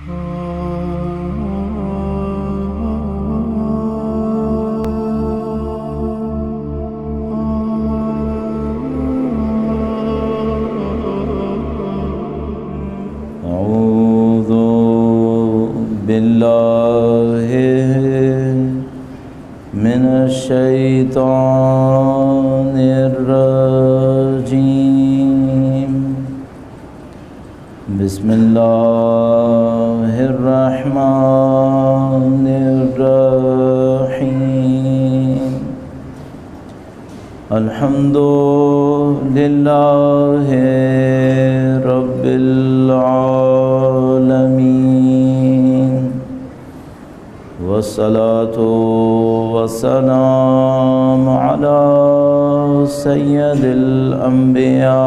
أعوذ بالله من الشيطان الرجيم. بسم الله الرحمن الرحيم. الحمد لله رب العالمين، والصلاة والسلام على سيد الأنبياء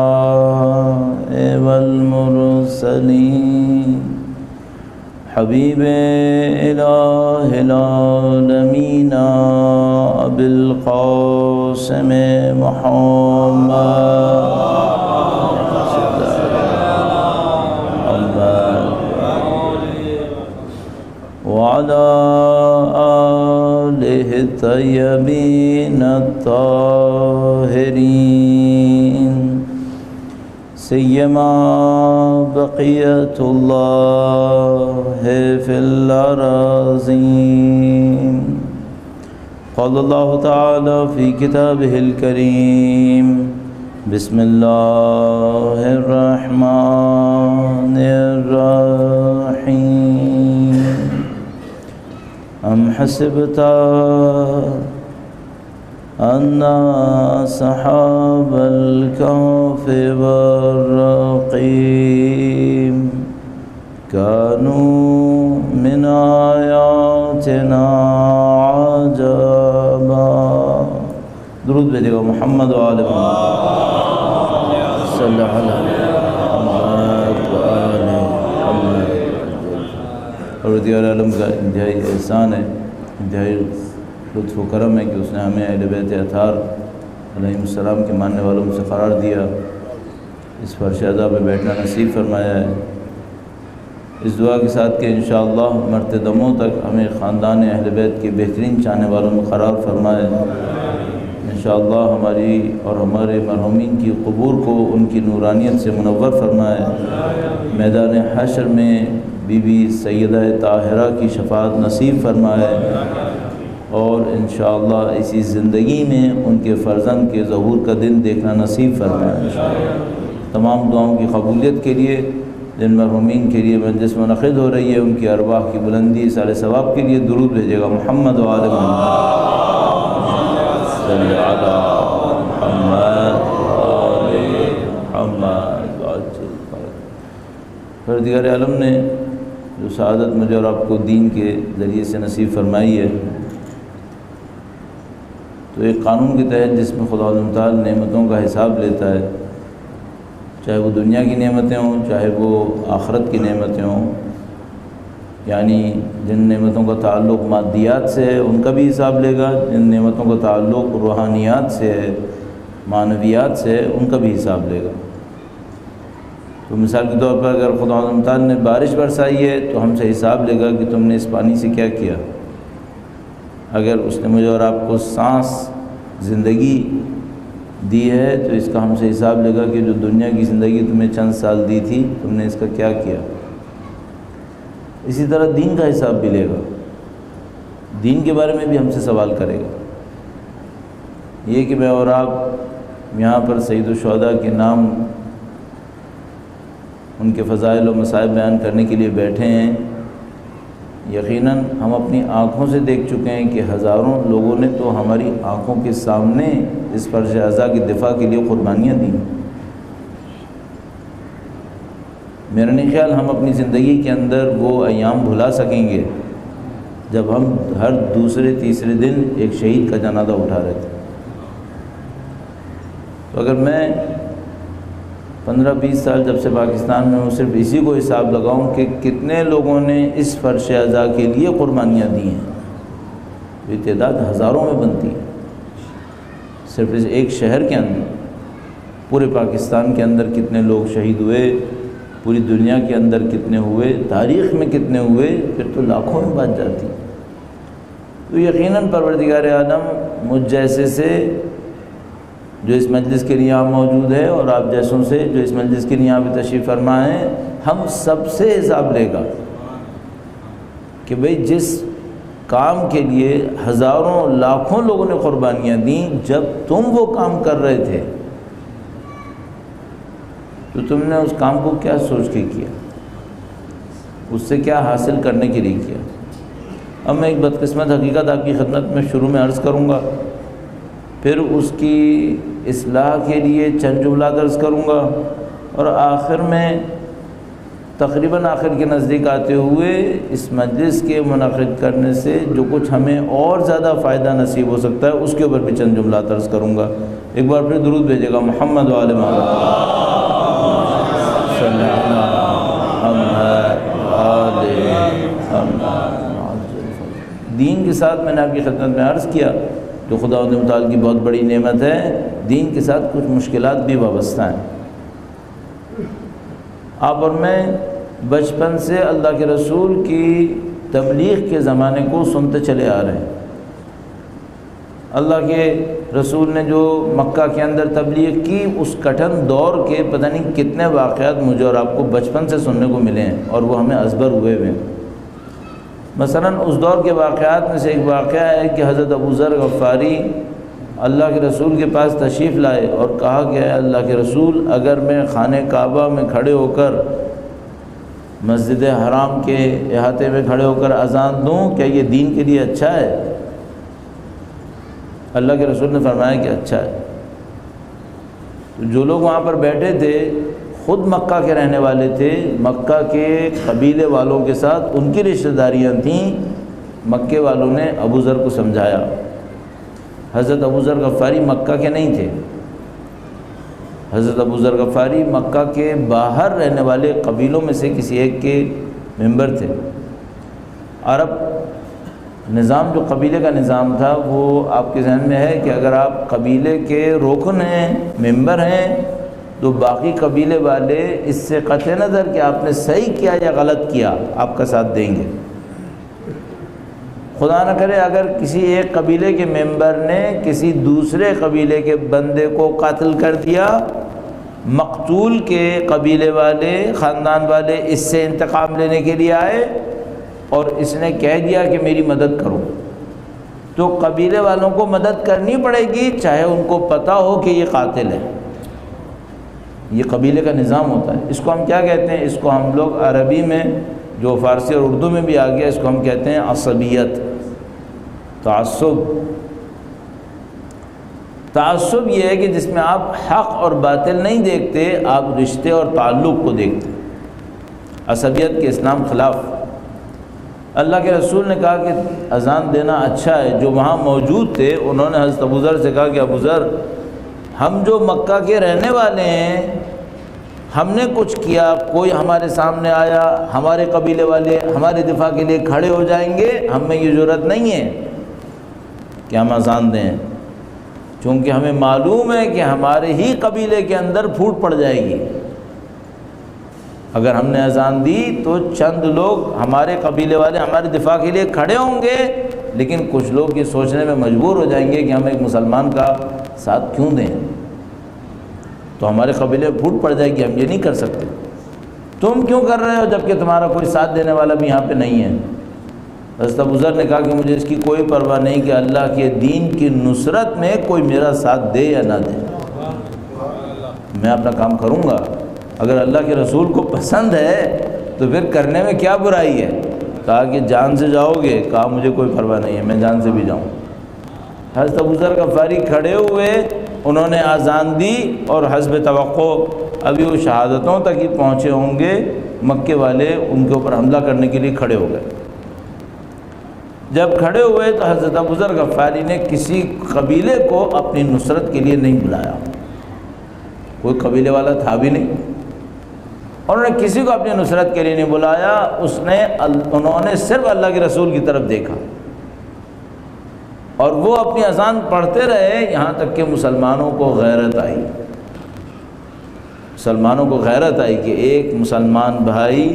والمرسلين، حبيب إله العالمين أبي القاسم محمد وعلى آله الطيبين الطاهرين، سيما بقية الله في الأراضين. قال الله تعالى في كتابه الكريم: بسم الله الرحمن الرحيم. أم حسبت أن أصحاب الكهف والرقيم كانوا من آياتنا عجبا. درود بھیجے گا محمد و آل محمد صلی اللہ علیہ وسلم. پروردگار عالم کا انتہائی احسان ہے، انتہائی لطف و کرم ہے کہ اس نے ہمیں اہل بیت اطہار علیہ السلام کے ماننے والوں سے قرار دیا، اس فرش عزا پہ بیٹھنا نصیب فرمایا ہے. اس دعا کے ساتھ کہ انشاءاللہ مرتے دموں تک ہمیں خاندان اہل بیت کے بہترین چاہنے والوں میں قرار فرمائے. انشاءاللہ ہماری اور ہمارے مرحومین کی قبور کو ان کی نورانیت سے منور فرمائے. میدان حشر میں بی بی سیدہ طاہرہ کی شفاعت نصیب فرمائے، اور انشاءاللہ اسی زندگی میں ان کے فرزند کے ظہور کا دن دیکھنا نصیب فرمائے. تمام دعاؤں کی قبولیت کے لیے جن مرحومین کے لیے مجلس منعقد ہو رہی ہے، ان کی ارواح کی بلندی سارے ثواب کے لیے درود بھیجے گا محمد و آل محمد صلی علی محمد آل محمد. پروردگار عالم نے جو سعادت مجھے اور آپ کو دین کے ذریعے سے نصیب فرمائی ہے، تو ایک قانون کے تحت جس میں خدا تعالیٰ نعمتوں کا حساب لیتا ہے، چاہے وہ دنیا کی نعمتیں ہوں چاہے وہ آخرت کی نعمتیں ہوں، یعنی جن نعمتوں کا تعلق مادیات سے ہے ان کا بھی حساب لے گا، جن نعمتوں کا تعلق روحانیات سے ہے، معنویات سے ہے، ان کا بھی حساب لے گا. تو مثال کے طور پر اگر خدا تعالیٰ نے بارش برسائی ہے تو ہم سے حساب لے گا کہ تم نے اس پانی سے کیا کیا. اگر اس نے مجھے اور آپ کو سانس زندگی دی ہے تو اس کا ہم سے حساب لے گا کہ جو دنیا کی زندگی تمہیں چند سال دی تھی تم نے اس کا کیا کیا. اسی طرح دین کا حساب بھی لے گا، دین کے بارے میں بھی ہم سے سوال کرے گا. یہ کہ میں اور آپ یہاں پر سید الشہداء کے نام، ان کے فضائل و مصائب بیان کرنے کے لیے بیٹھے ہیں. یقیناً ہم اپنی آنکھوں سے دیکھ چکے ہیں کہ ہزاروں لوگوں نے تو ہماری آنکھوں کے سامنے اس فرش اعضاء کی دفاع کے لیے قربانیاں دیں. میرا نہیں خیال ہم اپنی زندگی کے اندر وہ ایام بھلا سکیں گے جب ہم ہر دوسرے تیسرے دن ایک شہید کا جنازہ اٹھا رہے تھے. تو اگر میں 15-20 سال جب سے پاکستان میں ہوں صرف اسی کو حساب لگاؤں کہ کتنے لوگوں نے اس فرش اعضاء کے لیے قربانیاں دی ہیں، یہ تعداد ہزاروں میں بنتی ہے. صرف اس ایک شہر کے اندر، پورے پاکستان کے اندر کتنے لوگ شہید ہوئے پوری دنیا کے اندر کتنے ہوئے، تاریخ میں کتنے ہوئے، پھر تو لاکھوں میں بات جاتی۔ تو یقیناً پروردگار عالم مجھ جیسے سے جو اس مجلس کے لیے یہاں موجود ہے، اور آپ جیسوں سے جو اس مجلس کے لیے یہاں پہ تشریف فرما ہیں، ہم سب سے حساب لے گا کہ بھئی جس کام کے لیے ہزاروں لاکھوں لوگوں نے قربانیاں دیں، جب تم وہ کام کر رہے تھے تو تم نے اس کام کو کیا سوچ کے کیا، اس سے کیا حاصل کرنے کے لیے کیا۔ اب میں ایک بدقسمت حقیقت آپ کی خدمت میں شروع میں عرض کروں گا، پھر اس کی اصلاح کے لیے چند جملات عرض کروں گا، اور آخر میں تقریباً آخر کے نزدیک آتے ہوئے اس مجلس کے منعقد کرنے سے جو کچھ ہمیں اور زیادہ فائدہ نصیب ہو سکتا ہے اس کے اوپر بھی چند جملات عرض کروں گا۔ ایک بار پھر درود بھیجے گا محمد و آل محمد۔ دین کے ساتھ میں نے آپ کی خدمت میں عرض کیا جو خدا متعال کی بہت بڑی نعمت ہے، دین کے ساتھ کچھ مشکلات بھی وابستہ ہیں۔ آپ اور میں بچپن سے اللہ کے رسول کی تبلیغ کے زمانے کو سنتے چلے آ رہے ہیں۔ اللہ کے رسول نے جو مکہ کے اندر تبلیغ کی، اس کٹھن دور کے پتہ نہیں کتنے واقعات مجھے اور آپ کو بچپن سے سننے کو ملے ہیں، اور وہ ہمیں ازبر ہوئے ہوئے ہیں۔ مثلاً اس دور کے واقعات میں سے ایک واقعہ ہے کہ حضرت ابو ذر غفاری اللہ کے رسول کے پاس تشریف لائے اور کہا کہ اے اللہ کے رسول، اگر میں خانہ کعبہ میں کھڑے ہو کر مسجد حرام کے احاطے میں کھڑے ہو کر اذان دوں، کیا یہ دین کے لیے اچھا ہے؟ اللہ کے رسول نے فرمایا کہ اچھا ہے۔ تو جو لوگ وہاں پر بیٹھے تھے خود مکہ کے رہنے والے تھے، مکہ کے قبیلے والوں کے ساتھ ان کی رشتہ داریاں تھیں، مکے والوں نے ابو ذر کو سمجھایا۔ حضرت ابو ذر غفاری مکہ کے نہیں تھے، حضرت ابو ذر غفاری مکہ کے باہر رہنے والے قبیلوں میں سے کسی ایک کے ممبر تھے۔ عرب نظام، جو قبیلے کا نظام تھا، وہ آپ کے ذہن میں ہے کہ اگر آپ قبیلے کے رکن ہیں، ممبر ہیں، تو باقی قبیلے والے اس سے قطع نظر کہ آپ نے صحیح کیا یا غلط کیا آپ کا ساتھ دیں گے۔ خدا نہ کرے اگر کسی ایک قبیلے کے ممبر نے کسی دوسرے قبیلے کے بندے کو قتل کر دیا، مقتول کے قبیلے والے، خاندان والے اس سے انتقام لینے کے لیے آئے اور اس نے کہہ دیا کہ میری مدد کرو، تو قبیلے والوں کو مدد کرنی پڑے گی چاہے ان کو پتہ ہو کہ یہ قاتل ہے۔ یہ قبیلے کا نظام ہوتا ہے۔ اس کو ہم کیا کہتے ہیں؟ اس کو ہم لوگ عربی میں، جو فارسی اور اردو میں بھی آ گیا، اس کو ہم کہتے ہیں عصبیت، تعصب۔ تعصب یہ ہے کہ جس میں آپ حق اور باطل نہیں دیکھتے، آپ رشتے اور تعلق کو دیکھتے۔ عصبیت کے اسلام خلاف۔ اللہ کے رسول نے کہا کہ اذان دینا اچھا ہے۔ جو وہاں موجود تھے انہوں نے حضرت ابو ذر سے کہا کہ ابو ذر، ہم جو مکہ کے رہنے والے ہیں، ہم نے کچھ کیا، کوئی ہمارے سامنے آیا، ہمارے قبیلے والے ہمارے دفاع کے لیے کھڑے ہو جائیں گے، ہم میں یہ جرأت نہیں ہے کہ ہم اذان دیں، چونکہ ہمیں معلوم ہے کہ ہمارے ہی قبیلے کے اندر پھوٹ پڑ جائے گی۔ اگر ہم نے اذان دی تو چند لوگ ہمارے قبیلے والے ہمارے دفاع کے لیے کھڑے ہوں گے، لیکن کچھ لوگ یہ سوچنے میں مجبور ہو جائیں گے کہ ہم ایک مسلمان کا ساتھ کیوں دیں، تو ہمارے قبیلے پھوٹ پڑ جائے گی، ہم یہ نہیں کر سکتے۔ تم کیوں کر رہے ہو جبکہ تمہارا کوئی ساتھ دینے والا بھی یہاں پہ نہیں ہے؟ حضرت ابو ذر نے کہا کہ مجھے اس کی کوئی پرواہ نہیں کہ اللہ کے دین کی نصرت میں کوئی میرا ساتھ دے یا نہ دے، میں اپنا کام کروں گا۔ اگر اللہ کے رسول کو پسند ہے تو پھر کرنے میں کیا برائی ہے؟ کہا کہ جان سے جاؤ گے؟ کہا مجھے کوئی پرواہ نہیں ہے، میں جان سے بھی جاؤں۔ حضرت ابو ذر غفاری کھڑے ہوئے، انہوں نے اذان دی، اور حسب توقع ابھی وہ شہادتوں تک ہی پہنچے ہوں گے، مکے والے ان کے اوپر حملہ کرنے کے لیے کھڑے ہو گئے۔ جب کھڑے ہوئے تو حضرت ابو ذر غفاری نے کسی قبیلے کو اپنی نصرت کے لیے نہیں بلایا، کوئی قبیلے والا تھا بھی نہیں، انہوں نے کسی کو اپنی نصرت کے لیے نہیں بلایا، انہوں نے صرف اللہ کے رسول کی طرف دیکھا، اور وہ اپنی اذان پڑھتے رہے یہاں تک کہ مسلمانوں کو غیرت آئی۔ مسلمانوں کو غیرت آئی کہ ایک مسلمان بھائی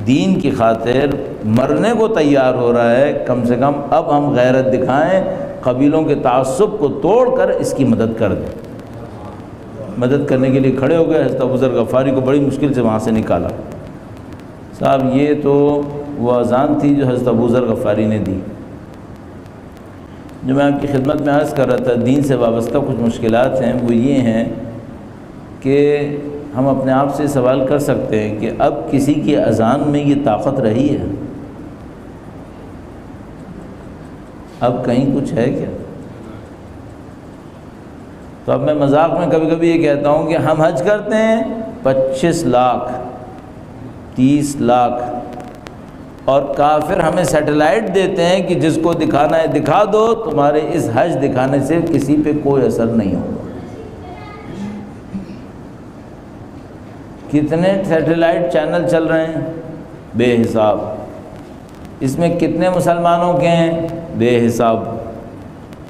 دین کی خاطر مرنے کو تیار ہو رہا ہے، کم سے کم اب ہم غیرت دکھائیں، قبیلوں کے تعصب کو توڑ کر اس کی مدد کر دیں۔ مدد کرنے کے لیے کھڑے ہو گئے، حضرت ابو ذر غفاری کو بڑی مشکل سے وہاں سے نکالا۔ صاحب یہ تو وہ اذان تھی جو حضرت ابو ذر غفاری نے دی۔ جو میں آپ کی خدمت میں عرض کر رہا تھا، دین سے وابستہ کچھ مشکلات ہیں، وہ یہ ہیں کہ ہم اپنے آپ سے سوال کر سکتے ہیں کہ اب کسی کی اذان میں یہ طاقت رہی ہے؟ اب کہیں کچھ ہے کیا؟ تو اب میں مذاق میں کبھی کبھی یہ کہتا ہوں کہ ہم حج کرتے ہیں 25 لاکھ 30 لاکھ، اور کافر ہمیں سیٹلائٹ دیتے ہیں کہ جس کو دکھانا ہے دکھا دو، تمہارے اس حج دکھانے سے کسی پہ کوئی اثر نہیں ہوگا۔ کتنے سیٹلائٹ چینل چل رہے ہیں؟ بے حساب۔ اس میں کتنے مسلمانوں کے ہیں؟ بے حساب۔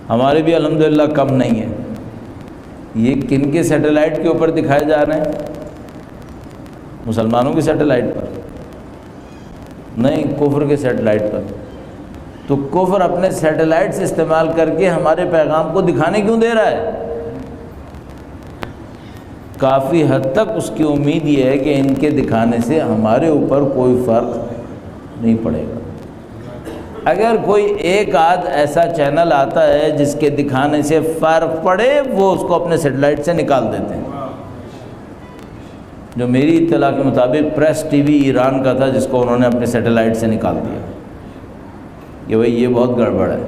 ہمارے بھی الحمدللہ کم نہیں ہے۔ یہ کن کے سیٹلائٹ کے اوپر دکھائے جا رہے ہیں؟ مسلمانوں کے سیٹلائٹ پر نہیں، کفر کے سیٹلائٹ پر۔ تو کفر اپنے سیٹلائٹس استعمال کر کے ہمارے پیغام کو دکھانے کیوں دے رہا ہے؟ کافی حد تک اس کی امید یہ ہے کہ ان کے دکھانے سے ہمارے اوپر کوئی فرق نہیں پڑے گا۔ اگر کوئی ایک آدھ ایسا چینل آتا ہے جس کے دکھانے سے فرق پڑے، وہ اس کو اپنے سیٹلائٹ سے نکال دیتے ہیں۔ جو میری اطلاع کے مطابق پریس ٹی وی ایران کا تھا، جس کو انہوں نے اپنے سیٹلائٹ سے نکال دیا کہ بھئی یہ بہت گڑبڑ ہے۔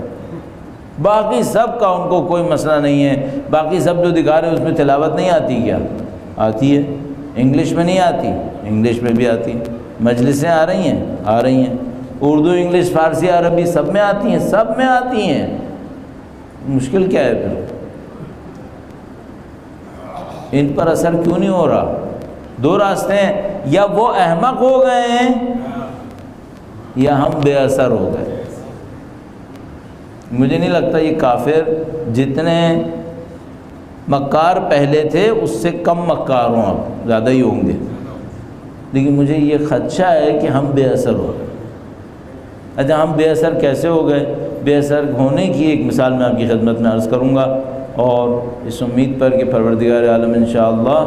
باقی سب کا ان کو کوئی مسئلہ نہیں ہے۔ باقی سب جو دکھا رہے ہیں اس میں تلاوت نہیں آتی کیا؟ آتی ہے۔ انگلش میں نہیں آتی؟ انگلش میں بھی آتی۔ مجلسیں آ رہی ہیں؟ آ رہی ہیں۔ اردو، انگلش، فارسی، عربی سب میں آتی ہیں؟ سب میں آتی ہیں۔ مشکل کیا ہے پھر؟ ان پر اثر کیوں نہیں ہو رہا؟ دو راستے ہیں، یا وہ احمق ہو گئے ہیں یا ہم بے اثر ہو گئے۔ مجھے نہیں لگتا یہ کافر جتنے مکار پہلے تھے اس سے کم مکار ہوں، اب زیادہ ہی ہوں گے، لیکن مجھے یہ خدشہ ہے کہ ہم بے اثر ہو گئے۔ اچھا، ہم بے اثر کیسے ہو گئے؟ بے اثر ہونے کی ایک مثال میں آپ کی خدمت میں عرض کروں گا، اور اس امید پر کہ پروردگار عالم انشاءاللہ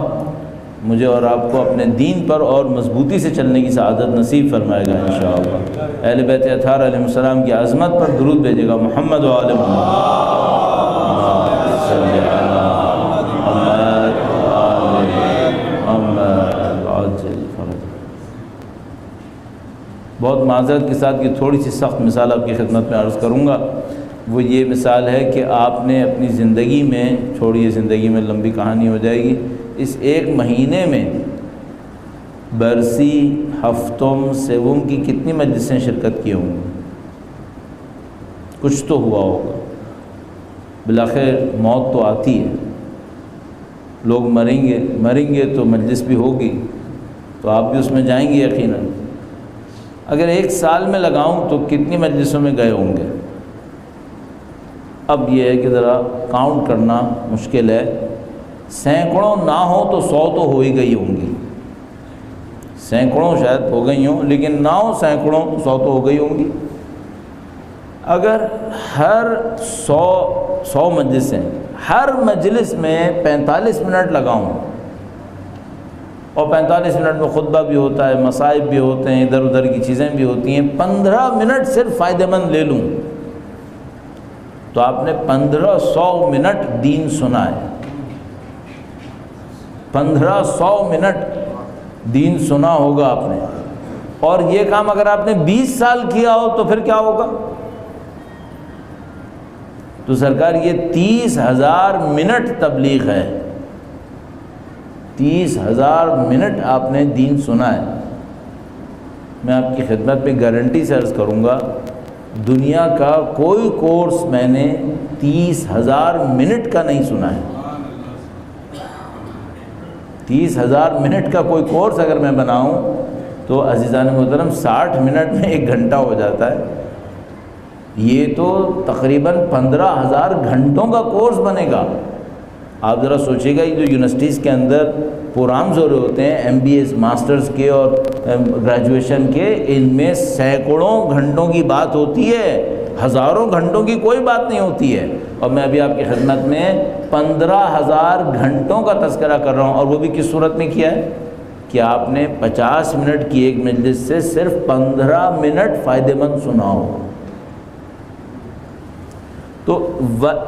مجھے اور آپ کو اپنے دین پر اور مضبوطی سے چلنے کی سعادت نصیب فرمائے گا انشاءاللہ۔ اہل بیت اطہار علیہ السلام کی عظمت پر درود بھیجے گا۔ محمد و آل بہت معذرت کے ساتھ یہ تھوڑی سی سخت مثال آپ کی خدمت میں عرض کروں گا۔ وہ یہ مثال ہے کہ آپ نے اپنی زندگی میں، چھوڑیے زندگی میں لمبی کہانی ہو جائے گی، اس ایک مہینے میں برسی، ہفتم، سیوم کی کتنی مجلسیں شرکت کی ہوں گی؟ کچھ تو ہوا ہوگا۔ بلاخر موت تو آتی ہے، لوگ مریں گے تو مجلس بھی ہوگی، تو آپ بھی اس میں جائیں گے یقیناً۔ اگر ایک سال میں لگاؤں تو کتنی مجلسوں میں گئے ہوں گے؟ اب یہ ہے کہ ذرا کاؤنٹ کرنا مشکل ہے، سینکڑوں نہ ہو تو 100 تو ہو ہی گئی ہوں گی۔ سینکڑوں شاید ہو گئی ہوں، لیکن نہ ہو سینکڑوں 100 تو ہو گئی ہوں گی۔ اگر ہر 100 مجلسیں، ہر مجلس میں 45 منٹ لگاؤں، اور 45 منٹ میں خطبہ بھی ہوتا ہے، مصائب بھی ہوتے ہیں، ادھر ادھر کی چیزیں بھی ہوتی ہیں، 15 منٹ صرف فائدہ مند لے لوں تو آپ نے 1500 منٹ دین سنا ہے۔ 1500 منٹ دین سنا ہوگا آپ نے، اور یہ کام اگر آپ نے 20 سال کیا ہو تو پھر کیا ہوگا؟ تو سرکار یہ 30,000 منٹ تبلیغ ہے، 30,000 منٹ آپ نے دین سنا ہے۔ میں آپ کی خدمت میں گارنٹی سے عرض کروں گا، دنیا کا کوئی کورس میں نے 30,000 منٹ کا نہیں سنا ہے۔ 30,000 منٹ کا کوئی کورس اگر میں بناؤں تو عزیزان محترم 60 منٹ میں 1 گھنٹہ ہو جاتا ہے۔ یہ تو تقریباً 15,000 گھنٹوں کا کورس بنے گا۔ آپ ذرا سوچیے گا، یہ جو یونیورسٹیز کے اندر پروگرامز ہو رہے ہوتے ہیں ایم بی ایس ماسٹرز کے اور گریجویشن کے، ان میں سینکڑوں گھنٹوں کی بات ہوتی ہے، ہزاروں گھنٹوں کی کوئی بات نہیں ہوتی ہے، اور میں ابھی آپ کی خدمت میں 15,000 گھنٹوں کا تذکرہ کر رہا ہوں، اور وہ بھی کس صورت میں کیا ہے کہ آپ نے 50 منٹ کی ایک مجلس سے صرف 15 منٹ فائدہ مند سنا ہو، تو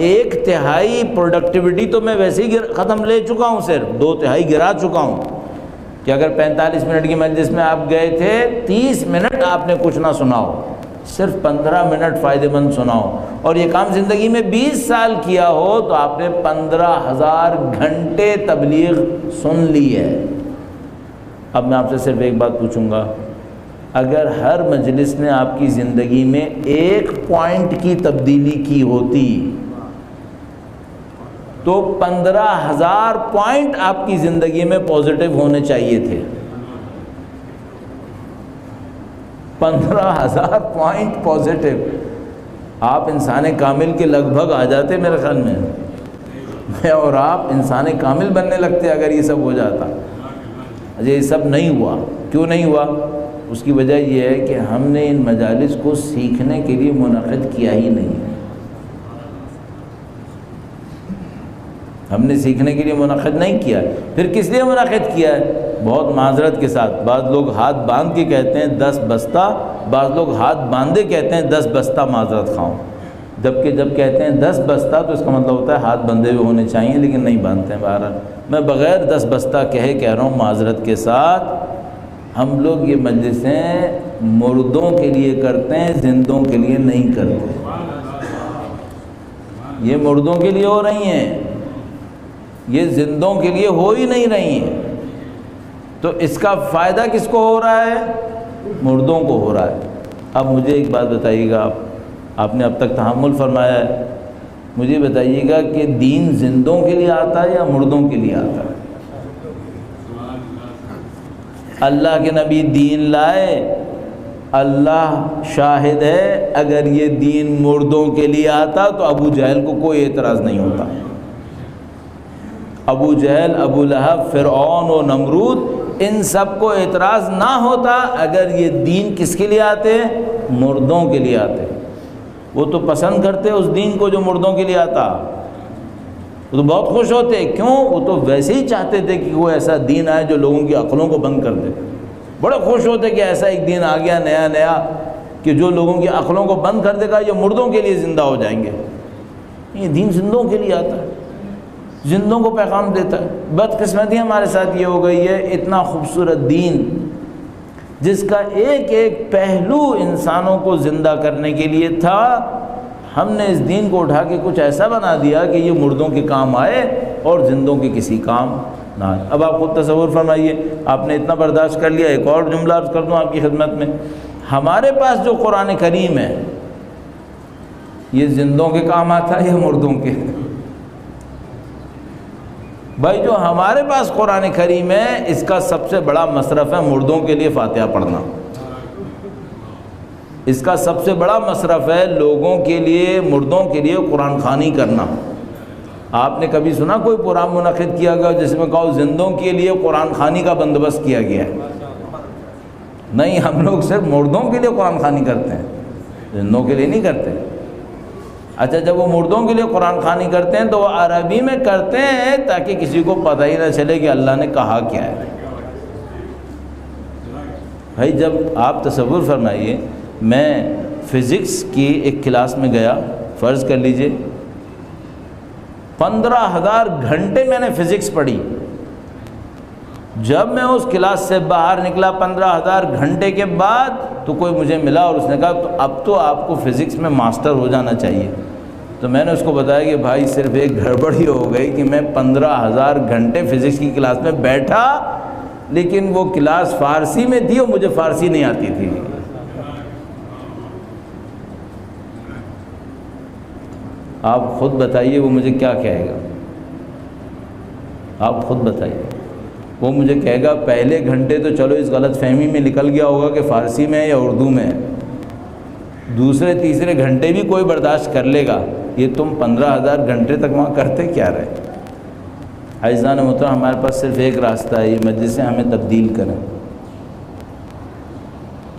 1/3 پروڈکٹیوٹی تو میں ویسے ہی ختم لے چکا ہوں، صرف 2/3 گرا چکا ہوں، کہ اگر 45 منٹ کی مجلس میں آپ گئے تھے 30 منٹ آپ نے کچھ نہ سنا ہو، صرف 15 منٹ فائدہ مند سنا ہو، اور یہ کام زندگی میں 20 سال کیا ہو تو آپ نے 15,000 گھنٹے تبلیغ سن لی ہے۔ اب میں آپ سے صرف ایک بات پوچھوں گا، اگر ہر مجلس نے آپ کی زندگی میں 1 پوائنٹ کی تبدیلی کی ہوتی تو 15,000 پوائنٹ آپ کی زندگی میں پازیٹیو ہونے چاہیے تھے، 15,000 پوائنٹ پازیٹیو، آپ انسان کامل کے لگ بھگ آ جاتے میرے خیال میں اور آپ انسان کامل بننے لگتے اگر یہ سب ہو جاتا۔ یہ سب نہیں ہوا، کیوں نہیں ہوا؟ اس کی وجہ یہ ہے کہ ہم نے ان مجالس کو سیکھنے کے لیے منعقد کیا ہی نہیں ہے، ہم نے سیکھنے کے لیے منعقد نہیں کیا، پھر کس لیے منعقد کیا ہے؟ بہت معذرت کے ساتھ، بعض لوگ ہاتھ باندھ کے کہتے ہیں 10 بستہ، بعض لوگ ہاتھ باندھے کہتے ہیں 10 بستہ معذرت خواہوں، جبکہ جب کہتے ہیں 10 بستہ تو اس کا مطلب ہوتا ہے ہاتھ بندھے ہوئے ہونے چاہیے، لیکن نہیں باندھتے ہیں۔ بہرحال میں بغیر 10 بستہ کہہ رہا ہوں معذرت کے ساتھ، ہم لوگ یہ مجلسیں مردوں کے لیے کرتے ہیں، زندوں کے لیے نہیں کرتے، یہ مردوں کے لیے ہو رہی ہیں، یہ زندوں کے لیے ہو ہی نہیں رہی ہیں، تو اس کا فائدہ کس کو ہو رہا ہے؟ مردوں کو ہو رہا ہے۔ اب مجھے ایک بات بتائیے گا، آپ نے اب تک تحمل فرمایا ہے، مجھے بتائیے گا کہ دین زندوں کے لیے آتا ہے یا مردوں کے لیے آتا ہے؟ اللہ کے نبی دین لائے، اللہ شاہد ہے، اگر یہ دین مردوں کے لیے آتا تو ابو جہل کو کوئی اعتراض نہیں ہوتا، ابو جہل، ابو لہب، فرعون و نمرود، ان سب کو اعتراض نہ ہوتا اگر یہ دین کس کے لیے آتے؟ مردوں کے لیے آتے۔ وہ تو پسند کرتے اس دین کو جو مردوں کے لیے آتا، وہ تو بہت خوش ہوتے، کیوں؟ وہ تو ویسے ہی چاہتے تھے کہ وہ ایسا دین آئے جو لوگوں کی عقلوں کو بند کر دے، بڑے خوش ہوتے کہ ایسا ایک دین آ گیا نیا کہ جو لوگوں کی عقلوں کو بند کر دے گا، یہ مردوں کے لیے زندہ ہو جائیں گے۔ یہ دین زندوں کے لیے آتا ہے، زندوں کو پیغام دیتا ہے۔ بدقسمتی ہمارے ساتھ یہ ہو گئی ہے، اتنا خوبصورت دین جس کا ایک ایک پہلو انسانوں کو زندہ کرنے کے لیے تھا، ہم نے اس دین کو اٹھا کے کچھ ایسا بنا دیا کہ یہ مردوں کے کام آئے اور زندوں کے کسی کام نہ آئے۔ اب آپ خود تصور فرمائیے، آپ نے اتنا برداشت کر لیا، ایک اور جملہ عرض کر دوں آپ کی خدمت میں، ہمارے پاس جو قرآن کریم ہے یہ زندوں کے کام آتا ہے یا مردوں کے؟ بھائی جو ہمارے پاس قرآن کریم ہے اس کا سب سے بڑا مصرف ہے مردوں کے لیے فاتحہ پڑھنا، اس کا سب سے بڑا مصرف ہے لوگوں کے لیے، مردوں کے لیے قرآن خوانی کرنا۔ آپ نے کبھی سنا کوئی پروگرام منعقد کیا گیا جس میں کہو زندوں کے لیے قرآن خوانی کا بندوبست کیا گیا ہے؟ نہیں، ہم لوگ صرف مردوں کے لیے قرآن خوانی کرتے ہیں، زندوں کے لیے نہیں کرتے۔ اچھا، جب وہ مردوں کے لیے قرآن خوانی کرتے ہیں تو وہ عربی میں کرتے ہیں تاکہ کسی کو پتہ ہی نہ چلے کہ اللہ نے کہا کیا ہے۔ بھائی جب آپ تصور فرمائیے، میں فزکس کی ایک کلاس میں گیا، فرض کر لیجئے 15,000 گھنٹے میں نے فزکس پڑھی، جب میں اس کلاس سے باہر نکلا 15,000 گھنٹے کے بعد تو کوئی مجھے ملا اور اس نے کہا تو اب تو آپ کو فزکس میں ماسٹر ہو جانا چاہیے۔ تو میں نے اس کو بتایا کہ بھائی صرف ایک گڑبڑ ہی ہو گئی کہ میں 15,000 گھنٹے فزکس کی کلاس میں بیٹھا، لیکن وہ کلاس فارسی میں تھی اور مجھے فارسی نہیں آتی تھی۔ آپ خود بتائیے وہ مجھے کیا کہے گا؟ آپ خود بتائیے، وہ مجھے کہے گا پہلے گھنٹے تو چلو اس غلط فہمی میں نکل گیا ہوگا کہ فارسی میں ہے یا اردو میں ہے، دوسرے تیسرے گھنٹے بھی کوئی برداشت کر لے گا، یہ تم 15,000 گھنٹے تک وہاں کرتے کیا رہے؟ عزیزان محترم، ہمارے پاس صرف ایک راستہ ہے، یہ مجلسیں ہمیں تبدیل کریں۔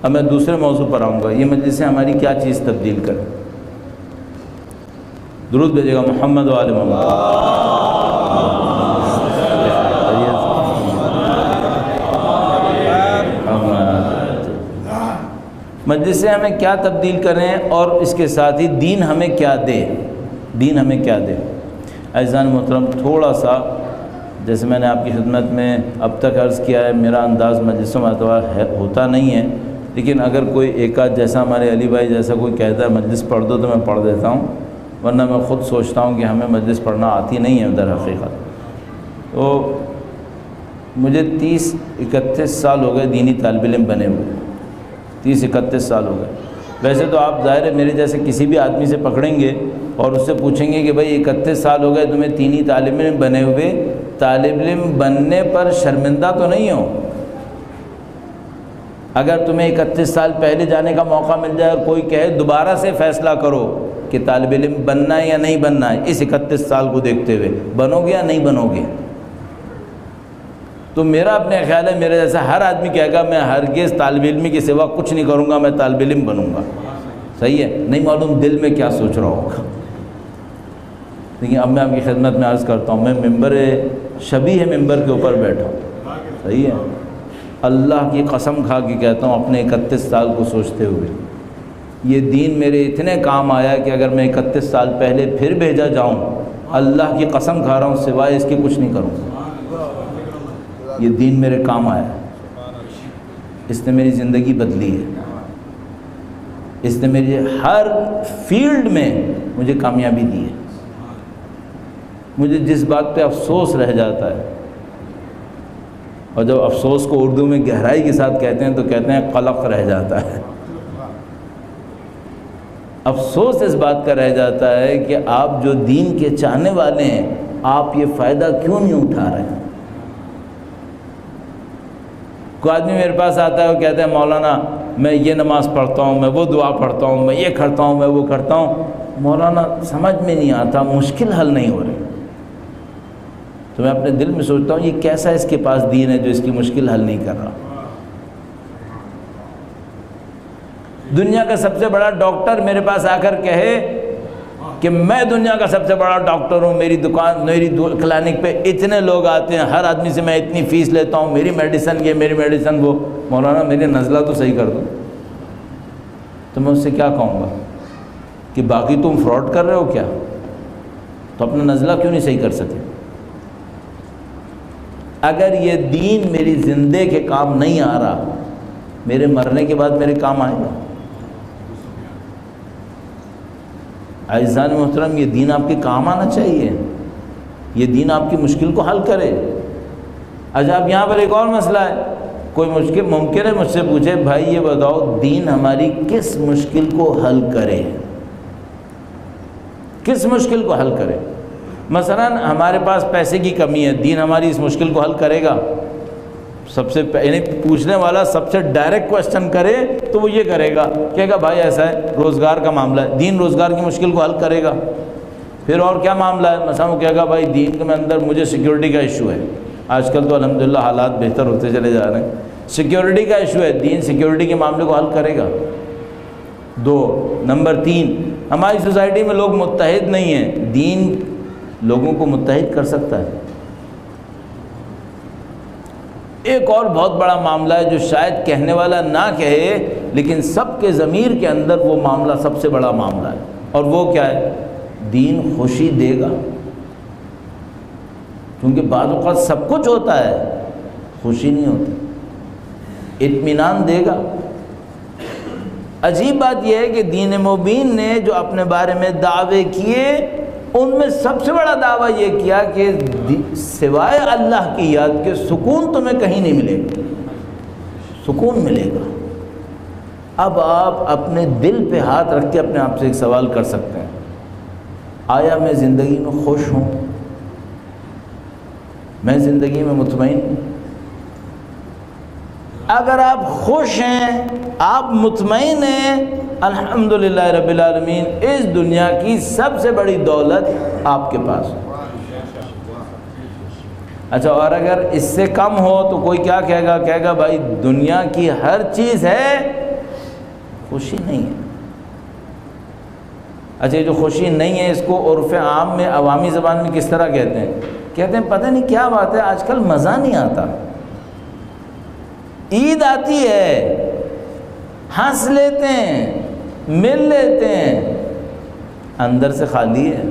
اب میں دوسرے موضوع پر آؤں گا، یہ مجلسیں ہماری کیا چیز تبدیل کریں؟ درود بھیجے گا محمد و آل محمد۔ مجلسیں ہمیں کیا تبدیل کریں اور اس کے ساتھ ہی دین ہمیں کیا دے، دین ہمیں کیا دے۔ عزیزان محترم، تھوڑا سا جیسے میں نے آپ کی خدمت میں اب تک عرض کیا ہے، میرا انداز مجلسوں میں ہوتا نہیں ہے، لیکن اگر کوئی ایک آدھ جیسا ہمارے علی بھائی جیسا کوئی کہتا ہے مجلس پڑھ دو تو میں پڑھ دیتا ہوں، ورنہ میں خود سوچتا ہوں کہ ہمیں مجلس پڑھنا آتی نہیں ہے در حقیقت۔ تو مجھے 30-31 سال ہو گئے دینی طالب علم بنے ہوئے، 30-31 سال ہو گئے۔ ویسے تو آپ ظاہر ہے میرے جیسے کسی بھی آدمی سے پکڑیں گے اور اس سے پوچھیں گے کہ بھائی 31 سال ہو گئے تمہیں دینی طالب علم بنے ہوئے، طالب علم بننے پر شرمندہ تو نہیں ہو؟ اگر تمہیں 31 سال پہلے جانے کا موقع مل جائے اور کوئی کہے دوبارہ سے فیصلہ کرو کہ طالب علم بننا ہے یا نہیں بننا ہے، اس 31 سال کو دیکھتے ہوئے بنو گے یا نہیں بنو گے؟ تو میرا اپنے خیال ہے میرے جیسا ہر آدمی کہے گا میں ہرگز طالب علمی کے سوا کچھ نہیں کروں گا، میں طالب علم بنوں گا۔ صحیح ہے؟ نہیں معلوم دل میں کیا سوچ رہا ہوگا۔ لیکن اب میں آپ کی خدمت میں عرض کرتا ہوں، میں ممبر شبیہ ممبر کے اوپر بیٹھا ہوں، صحیح ہے، اللہ کی قسم کھا کے کہتا ہوں اپنے 31 سال کو سوچتے ہوئے، یہ دین میرے اتنے کام آیا کہ اگر میں 31 سال پہلے پھر بھیجا جاؤں، اللہ کی قسم کھا رہا ہوں سوائے اس کے کچھ نہیں کروں گا۔ یہ دین میرے کام آیا ہے، اس نے میری زندگی بدلی ہے، اس نے میری ہر فیلڈ میں مجھے کامیابی دی ہے۔ مجھے جس بات پہ افسوس رہ جاتا ہے، اور جب افسوس کو اردو میں گہرائی کے ساتھ کہتے ہیں تو کہتے ہیں قلق رہ جاتا ہے۔ افسوس اس بات کا رہ جاتا ہے کہ آپ جو دین کے چاہنے والے ہیں، آپ یہ فائدہ کیوں نہیں اٹھا رہے ہیں؟ کوئی آدمی میرے پاس آتا ہے وہ کہتا ہے مولانا میں یہ نماز پڑھتا ہوں، میں وہ دعا پڑھتا ہوں، میں یہ کرتا ہوں، میں وہ کرتا ہوں، مولانا سمجھ میں نہیں آتا، مشکل حل نہیں ہو رہی۔ تو میں اپنے دل میں سوچتا ہوں یہ کیسا اس کے پاس دین ہے جو اس کی مشکل حل نہیں کر رہا۔ دنیا کا سب سے بڑا ڈاکٹر میرے پاس آ کر کہے کہ میں دنیا کا سب سے بڑا ڈاکٹر ہوں، میری دکان میری کلینک پہ اتنے لوگ آتے ہیں، ہر آدمی سے میں اتنی فیس لیتا ہوں، میری میڈیسن یہ میری میڈیسن وہ، مولانا میری نزلہ تو صحیح کر دو۔ تو میں اس سے کیا کہوں گا کہ باقی تم فراڈ کر رہے ہو کیا؟ تو اپنا نزلہ کیوں نہیں صحیح کر سکے؟ اگر یہ دین میری زندے کے کام نہیں آ رہا، میرے مرنے کے بعد میرے کام آئے گا؟ عزیزان محترم، یہ دین آپ کے کام آنا چاہیے، یہ دین آپ کی مشکل کو حل کرے۔ اچھا اب یہاں پر ایک اور مسئلہ ہے، کوئی مشکل ممکن ہے مجھ سے پوچھے بھائی یہ بتاؤ دین ہماری کس مشکل کو حل کرے، کس مشکل کو حل کرے؟ مثلا ہمارے پاس پیسے کی کمی ہے، دین ہماری اس مشکل کو حل کرے گا؟ سب سے یعنی پوچھنے والا سب سے ڈائریکٹ کوشچن کرے تو وہ یہ کرے گا، کہے گا بھائی ایسا ہے روزگار کا معاملہ ہے، دین روزگار کی مشکل کو حل کرے گا؟ پھر اور کیا معاملہ ہے؟ مثلا وہ کہے گا بھائی دین کے اندر مجھے سیکیورٹی کا ایشو ہے، آج کل تو الحمدللہ حالات بہتر ہوتے چلے جا رہے ہیں، سیکیورٹی کا ایشو ہے، دین سیکیورٹی کے معاملے کو حل کرے گا؟ 2 نمبر 3 ہماری سوسائٹی میں لوگ متحد نہیں ہیں، دین لوگوں کو متحد کر سکتا ہے؟ ایک اور بہت بڑا معاملہ ہے جو شاید کہنے والا نہ کہے لیکن سب کے ضمیر کے اندر وہ معاملہ سب سے بڑا معاملہ ہے، اور وہ کیا ہے؟ دین خوشی دے گا، کیونکہ بعض اوقات سب کچھ ہوتا ہے خوشی نہیں ہوتی، اطمینان دے گا۔ عجیب بات یہ ہے کہ دین مبین نے جو اپنے بارے میں دعوے کیے ان میں سب سے بڑا دعویٰ یہ کیا کہ سوائے اللہ کی یاد کے سکون تمہیں کہیں نہیں ملے گا، سکون ملے گا۔ اب آپ اپنے دل پہ ہاتھ رکھ کے اپنے آپ سے ایک سوال کر سکتے ہیں، آیا میں زندگی میں خوش ہوں؟ میں زندگی میں مطمئن ہوں؟ اگر آپ خوش ہیں، آپ مطمئن ہیں، الحمدللہ رب العالمین، اس دنیا کی سب سے بڑی دولت آپ کے پاس ہے۔ اچھا، اور اگر اس سے کم ہو تو کوئی کیا کہے گا؟ کہے گا بھائی دنیا کی ہر چیز ہے، خوشی نہیں ہے۔ اچھا، یہ جو خوشی نہیں ہے اس کو عرف عام میں عوامی زبان میں کس طرح کہتے ہیں؟ کہتے ہیں پتہ نہیں کیا بات ہے، آج کل مزہ نہیں آتا۔ عید آتی ہے، ہنس لیتے ہیں، مل لیتے ہیں، اندر سے خالی ہے،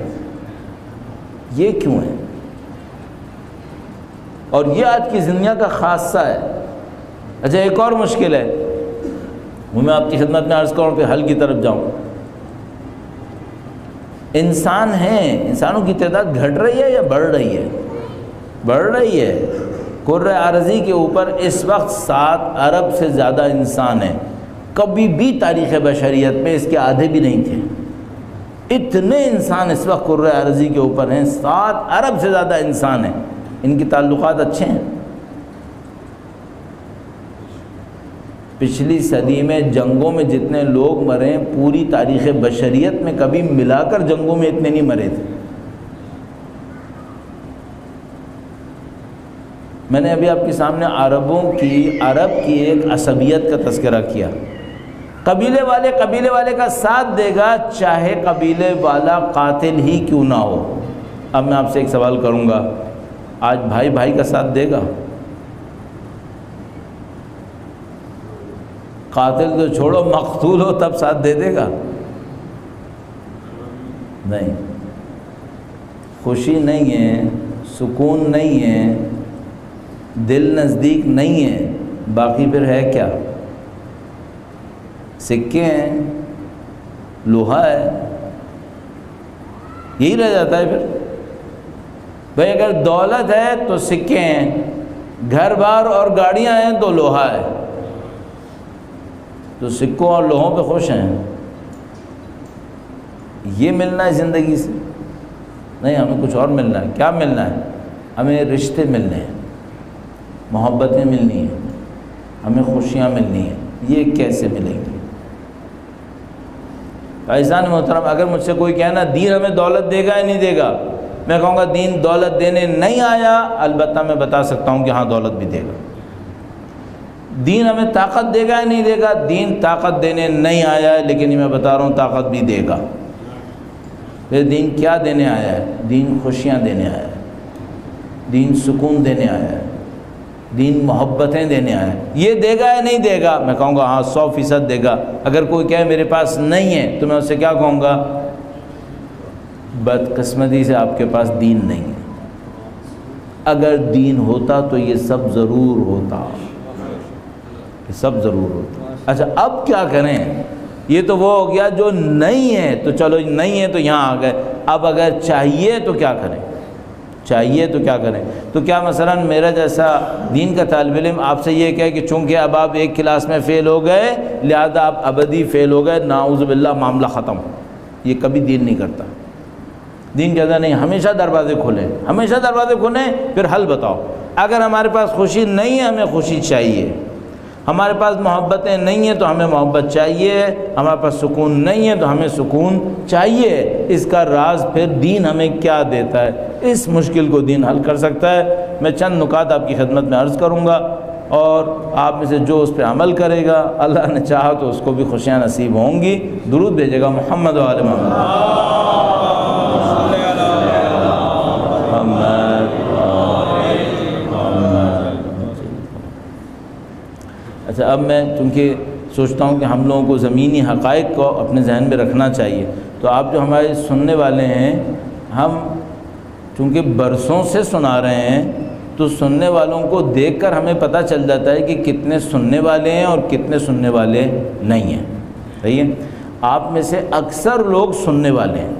یہ کیوں ہے؟ اور یہ آج کی زندگی کا خاصہ ہے۔ اچھا، ایک اور مشکل ہے، وہ میں آپ کی خدمت میں عرض کروں کہ حل کی طرف جاؤں۔ انسان ہیں، انسانوں کی تعداد گھٹ رہی ہے یا بڑھ رہی ہے؟ بڑھ رہی ہے۔ کرۂ ارضی کے اوپر اس وقت 7 ارب سے زیادہ انسان ہیں۔ کبھی بھی تاریخ بشریت میں اس کے آدھے بھی نہیں تھے۔ اتنے انسان اس وقت کرۂ ارضی کے اوپر ہیں، 7 ارب سے زیادہ انسان ہیں۔ ان کی تعلقات اچھے ہیں۔ پچھلی صدی میں جنگوں میں جتنے لوگ مرے پوری تاریخ بشریت میں کبھی ملا کر جنگوں میں اتنے نہیں مرے تھے۔ میں نے ابھی آپ کے سامنے عرب کی ایک عصبیت کا تذکرہ کیا۔ قبیلے والے کا ساتھ دے گا چاہے قبیلے والا قاتل ہی کیوں نہ ہو۔ اب میں آپ سے ایک سوال کروں گا، آج بھائی کا ساتھ دے گا؟ قاتل تو چھوڑو، مقتول ہو تب ساتھ دے دے گا؟ نہیں۔ خوشی نہیں ہے، سکون نہیں ہے، دل نزدیک نہیں ہے، باقی پھر ہے کیا؟ سکے ہیں، لوہا ہے، یہی رہ جاتا ہے پھر۔ بھئی اگر دولت ہے تو سکے ہیں، گھر بار اور گاڑیاں ہیں تو لوہا ہے، تو سکوں اور لوہوں پہ خوش ہیں۔ یہ ملنا ہے زندگی سے؟ نہیں، ہمیں کچھ اور ملنا ہے۔ کیا ملنا ہے؟ ہمیں رشتے ملنے ہیں، محبتیں ملنی ہیں، ہمیں خوشیاں ملنی ہیں۔ یہ کیسے ملیں گی؟ عزیزان محترم، اگر مجھ سے کوئی کہنا دین ہمیں دولت دے گا یا نہیں دے گا، میں کہوں گا دین دولت دینے نہیں آیا، البتہ میں بتا سکتا ہوں کہ ہاں دولت بھی دے گا۔ دین ہمیں طاقت دے گا یا نہیں دے گا؟ دین طاقت دینے نہیں آیا ہے، لیکن میں بتا رہا ہوں طاقت بھی دے گا۔ پھر دین کیا دینے آیا ہے؟ دین خوشیاں دینے آیا ہے، دین سکون دینے آیا ہے، دین محبتیں دینے آیا ہے۔ یہ دے گا یا نہیں دے گا؟ میں کہوں گا ہاں 100% دے گا۔ اگر کوئی کہے میرے پاس نہیں ہے تو میں اس سے کیا کہوں گا؟ بدقسمتی سے آپ کے پاس دین نہیں ہے۔ اگر دین ہوتا تو یہ سب ضرور ہوتا، یہ سب ضرور ہوتا۔ اچھا، اب کیا کریں؟ یہ تو وہ ہو گیا جو نہیں ہے، تو چلو نہیں ہے تو یہاں آ گئے۔ اب اگر چاہیے تو کیا کریں؟ چاہیے تو کیا کریں؟ تو کیا مثلا میرا جیسا دین کا طالب علم آپ سے یہ کہے کہ چونکہ اب آپ ایک کلاس میں فیل ہو گئے لہذا آپ ابدی فیل ہو گئے، نعوذ باللہ، معاملہ ختم؟ یہ کبھی دین نہیں کرتا۔ دین کہتا نہیں، ہمیشہ دروازے کھولیں، ہمیشہ دروازے کھولیں۔ پھر حل بتاؤ۔ اگر ہمارے پاس خوشی نہیں ہے، ہمیں خوشی چاہیے۔ ہمارے پاس محبتیں نہیں ہیں تو ہمیں محبت چاہیے۔ ہمارے پاس سکون نہیں ہے تو ہمیں سکون چاہیے۔ اس کا راز پھر دین ہمیں کیا دیتا ہے؟ اس مشکل کو دین حل کر سکتا ہے۔ میں چند نکات آپ کی خدمت میں عرض کروں گا، اور آپ میں سے جو اس پہ عمل کرے گا اللہ نے چاہا تو اس کو بھی خوشیاں نصیب ہوں گی۔ درود بھیجے گا محمد و آل محمد۔ اچھا، اب میں چونکہ سوچتا ہوں کہ ہم لوگوں کو زمینی حقائق کو اپنے ذہن میں رکھنا چاہیے، تو آپ جو ہمارے سننے والے ہیں، ہم چونکہ برسوں سے سنا رہے ہیں تو سننے والوں کو دیکھ کر ہمیں پتہ چل جاتا ہے کہ کتنے سننے والے ہیں اور کتنے سننے والے نہیں ہیں۔ صحیح ہے؟ آپ میں سے اکثر لوگ سننے والے ہیں،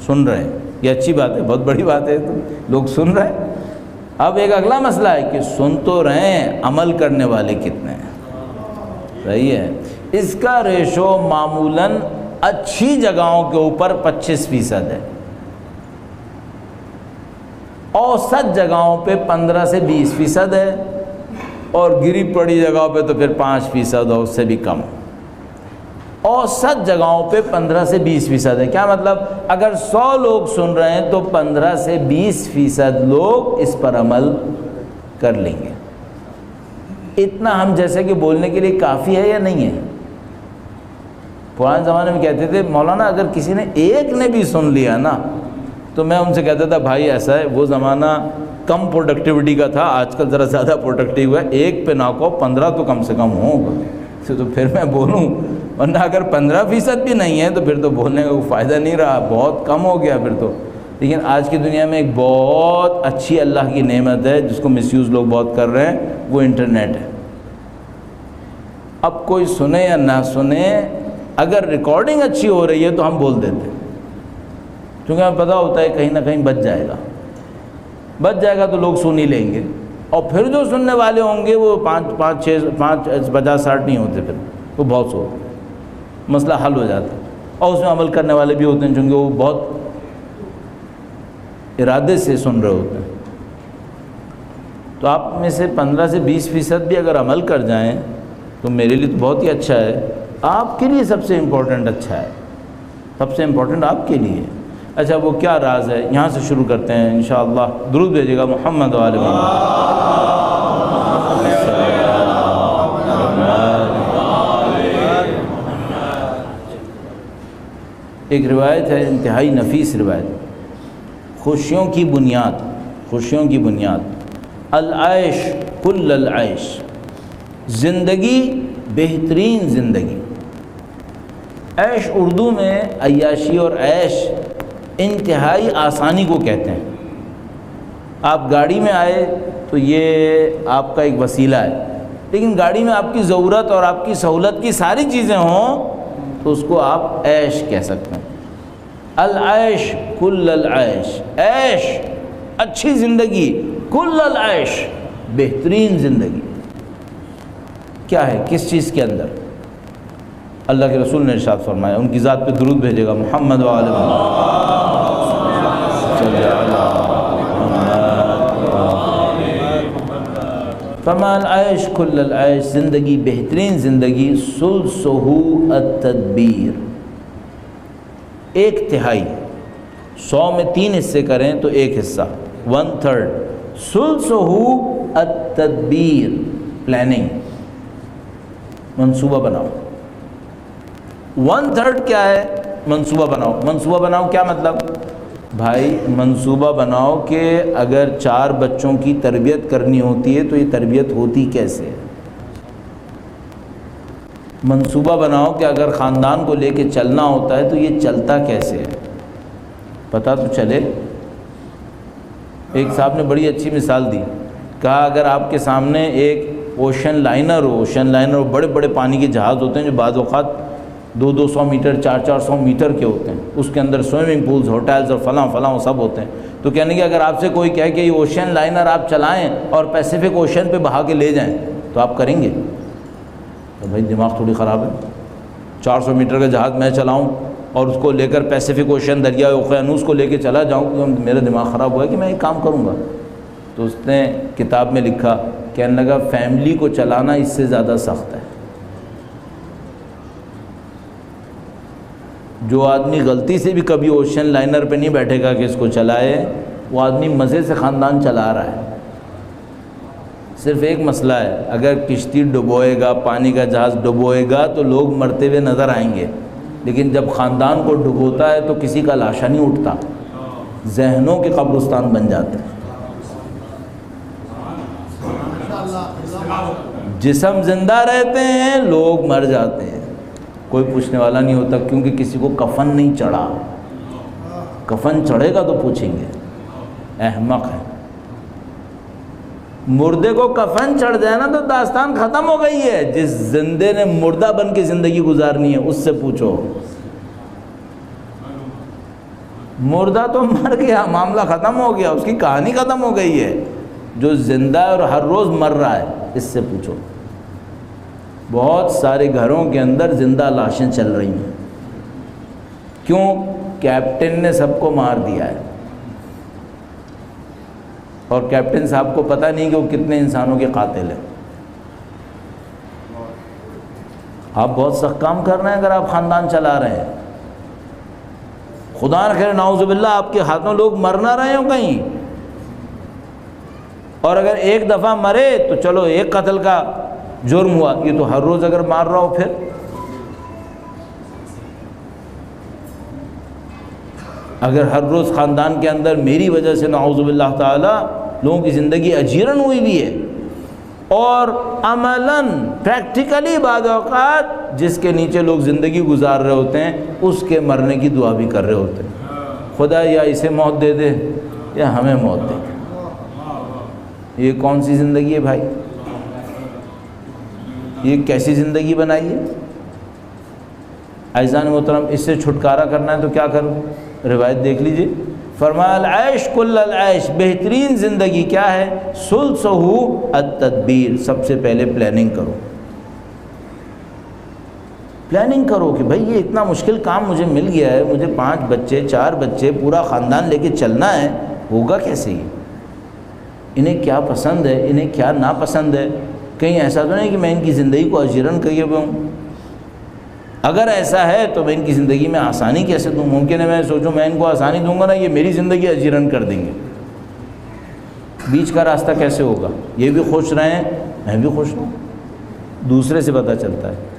سن رہے ہیں، یہ اچھی بات ہے، بہت بڑی بات ہے، تو لوگ سن رہے ہیں۔ اب ایک اگلا مسئلہ ہے کہ سن تو رہے ہیں، عمل کرنے والے کتنے ہیں؟ صحیح ہے؟ اس کا ریشو معمولاً اچھی جگہوں کے اوپر 25% ہے، اوسط جگہوں پہ 15 سے 20% ہے، اور گری پڑی جگہوں پہ تو پھر 5% اور اس سے بھی کم۔ اوسط جگہوں پہ 15 سے 20% ہے۔ کیا مطلب؟ اگر 100 لوگ سن رہے ہیں تو 15 سے 20% لوگ اس پر عمل کر لیں گے۔ اتنا ہم جیسے کہ بولنے کے لیے کافی ہے یا نہیں ہے؟ پرانے زمانے میں کہتے تھے مولانا اگر کسی نے ایک نے بھی سن لیا نا تو میں ان سے کہتا تھا بھائی ایسا ہے، وہ زمانہ کم پروڈکٹیوٹی کا تھا، آج کل ذرا زیادہ پروڈکٹیو ہے، ایک پہ نہ کو 15 تو کم سے کم ہوگا تو پھر میں بولوں، ورنہ اگر 15% بھی نہیں ہے تو پھر تو بولنے کا کوئی فائدہ نہیں رہا، بہت کم ہو گیا پھر تو۔ لیکن آج کی دنیا میں ایک بہت اچھی اللہ کی نعمت ہے جس کو مس یوز لوگ بہت کر رہے ہیں، وہ انٹرنیٹ ہے۔ اب کوئی سنے یا نہ سنے، اگر ریکارڈنگ اچھی ہو رہی ہے تو ہم بول دیتے ہیں، کیونکہ ہمیں پتہ ہوتا ہے کہیں نہ کہیں بچ جائے گا تو لوگ سن ہی لیں گے، اور پھر جو سننے والے ہوں گے وہ 5 6 5 50 60 نہیں ہوتے، پھر وہ بہت سو مسئلہ حل ہو جاتا ہے، اور اس میں عمل کرنے والے بھی ہوتے ہیں چونکہ وہ بہت ارادے سے سن رہے ہوتے ہیں۔ تو آپ میں سے 15 سے 20% بھی اگر عمل کر جائیں تو میرے لیے تو بہت ہی اچھا ہے، آپ کے لیے سب سے امپورٹنٹ اچھا ہے، سب سے امپورٹنٹ آپ کے لیے۔ اچھا وہ کیا راز ہے؟ یہاں سے شروع کرتے ہیں انشاءاللہ۔ درود بھیجیے گا محمد و آل محمد۔ ایک روایت ہے، انتہائی نفیس روایت، خوشیوں کی بنیاد العیش کل العیش، زندگی بہترین زندگی۔ عیش اردو میں عیاشی اور عیش انتہائی آسانی کو کہتے ہیں۔ آپ گاڑی میں آئے تو یہ آپ کا ایک وسیلہ ہے، لیکن گاڑی میں آپ کی ضرورت اور آپ کی سہولت کی ساری چیزیں ہوں تو اس کو آپ عیش کہہ سکتے ہیں۔ العیش کل العیش، عیش اچھی زندگی، کل العیش بہترین زندگی۔ کیا ہے؟ کس چیز کے اندر؟ اللہ کے رسول نے ارشاد فرمایا، ان کی ذات پہ درود بھیجے گا محمد و آل محمد۔ فرمایا العیش کل العیش، زندگی بہترین زندگی، ثلثہ التدبیر، 1/3۔ 100 میں 3 حصے کریں تو 1 حصہ، 1/3۔ ثلثہ التدبیر، پلاننگ، منصوبہ بناؤ۔ 1/3 کیا ہے؟ منصوبہ بناؤ۔ منصوبہ بناؤ کیا مطلب؟ بھائی منصوبہ بناؤ کہ اگر 4 بچوں کی تربیت کرنی ہوتی ہے تو یہ تربیت ہوتی کیسے ہے؟ منصوبہ بناؤ کہ اگر خاندان کو لے کے چلنا ہوتا ہے تو یہ چلتا کیسے ہے، پتہ تو چلے۔ ایک صاحب نے بڑی اچھی مثال دی، کہا اگر آپ کے سامنے ایک اوشن لائنر بڑے بڑے پانی کے جہاز ہوتے ہیں جو بعض اوقات 200 میٹر 400 میٹر کے ہوتے ہیں، اس کے اندر سوئمنگ پولز، ہوٹلز اور فلاں سب ہوتے ہیں، تو کہنے کہ اگر آپ سے کوئی کہے کہ یہ اوشن لائنر آپ چلائیں اور پیسیفک اوشن پہ بہا کے لے جائیں تو آپ کریں گے؟ تو بھائی دماغ تھوڑی خراب ہے، 400 میٹر کا جہاز میں چلاؤں اور اس کو لے کر پیسیفک اوشن، دریائے اوقیانوس کو لے کے چلا جاؤں، کیونکہ میرا دماغ خراب ہوا ہے کہ میں یہ کام کروں گا؟ تو اس نے کتاب میں لکھا، کہنے لگا فیملی کو چلانا اس سے زیادہ سخت ہے۔ جو آدمی غلطی سے بھی کبھی اوشن لائنر پہ نہیں بیٹھے گا کہ اس کو چلائے، وہ آدمی مزے سے خاندان چلا رہا ہے۔ صرف ایک مسئلہ ہے، اگر کشتی ڈبوئے گا، پانی کا جہاز ڈبوئے گا تو لوگ مرتے ہوئے نظر آئیں گے، لیکن جب خاندان کو ڈبوتا ہے تو کسی کا لاشا نہیں اٹھتا، ذہنوں کے قبرستان بن جاتے ہیں۔ جسم زندہ رہتے ہیں، لوگ مر جاتے ہیں، کوئی پوچھنے والا نہیں ہوتا، کیونکہ کسی کو کفن نہیں چڑھا۔ کفن چڑھے گا تو پوچھیں گے، احمق ہے۔ مردے کو کفن چڑھ جائے نا تو داستان ختم ہو گئی ہے۔ جس زندے نے مردہ بن کے زندگی گزارنی ہے اس سے پوچھو، مردہ تو مر گیا، معاملہ ختم ہو گیا، اس کی کہانی ختم ہو گئی ہے۔ جو زندہ ہے اور ہر روز مر رہا ہے اس سے پوچھو۔ بہت سارے گھروں کے اندر زندہ لاشیں چل رہی ہیں، کیوں؟ کیپٹن نے سب کو مار دیا ہے، اور کیپٹن صاحب کو پتہ نہیں کہ وہ کتنے انسانوں کے قاتل ہیں۔ آپ بہت سخت کام کر رہے ہیں اگر آپ خاندان چلا رہے ہیں. خدا نہ کرے نعوذ باللہ آپ کے ہاتھوں لوگ مر نہ رہے ہوں کہیں. اور اگر ایک دفعہ مرے تو چلو ایک قتل کا جرم ہوا, یہ تو ہر روز اگر مار رہا ہو پھر. اگر ہر روز خاندان کے اندر میری وجہ سے نعوذ باللہ تعالی لوگوں کی زندگی اجیرن ہوئی بھی ہے, اور عملاً پریکٹیکلی بعض اوقات جس کے نیچے لوگ زندگی گزار رہے ہوتے ہیں اس کے مرنے کی دعا بھی کر رہے ہوتے ہیں, خدا یا اسے موت دے دے یا ہمیں موت دے دے. یہ کون سی زندگی ہے بھائی؟ یہ کیسی زندگی بنائی ہے؟ عزیزان محترم, اس سے چھٹکارا کرنا ہے تو کیا کروں؟ روایت دیکھ لیجئے. فرمایا العیش کل العیش, بہترین زندگی کیا ہے؟ ثلثہ التدبیر, سب سے پہلے پلاننگ کرو. پلاننگ کرو کہ بھئی یہ اتنا مشکل کام مجھے مل گیا ہے, مجھے 5 بچے 4 بچے پورا خاندان لے کے چلنا ہے, ہوگا کیسے یہ؟ انہیں کیا پسند ہے, انہیں کیا ناپسند ہے؟ کہیں ایسا تو نہیں کہ میں ان کی زندگی کو اجیرن کیے ہوئے ہوں. اگر ایسا ہے تو میں ان کی زندگی میں آسانی کیسے دوں؟ ممکن ہے میں سوچوں میں ان کو آسانی دوں گا نا, یہ میری زندگی اجیرن کر دیں گے. بیچ کا راستہ کیسے ہوگا؟ یہ بھی خوش رہیں میں بھی خوش ہوں, دوسرے سے پتہ چلتا ہے.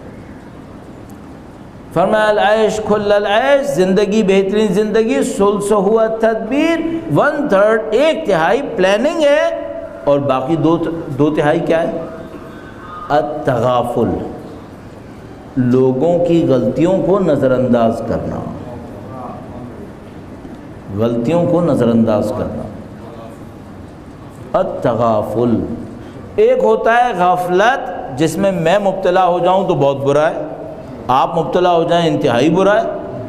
فرمایا العیش کل العیش, زندگی بہترین زندگی ثلثہ التدبیر, 1/3 ایک تہائی پلاننگ ہے, اور باقی 2/3 کیا ہے؟ التغافل, لوگوں کی غلطیوں کو نظر انداز کرنا, غلطیوں کو نظر انداز کرنا. التغافل, ایک ہوتا ہے غفلت جس میں میں مبتلا ہو جاؤں تو بہت برا ہے, آپ مبتلا ہو جائیں انتہائی برا ہے.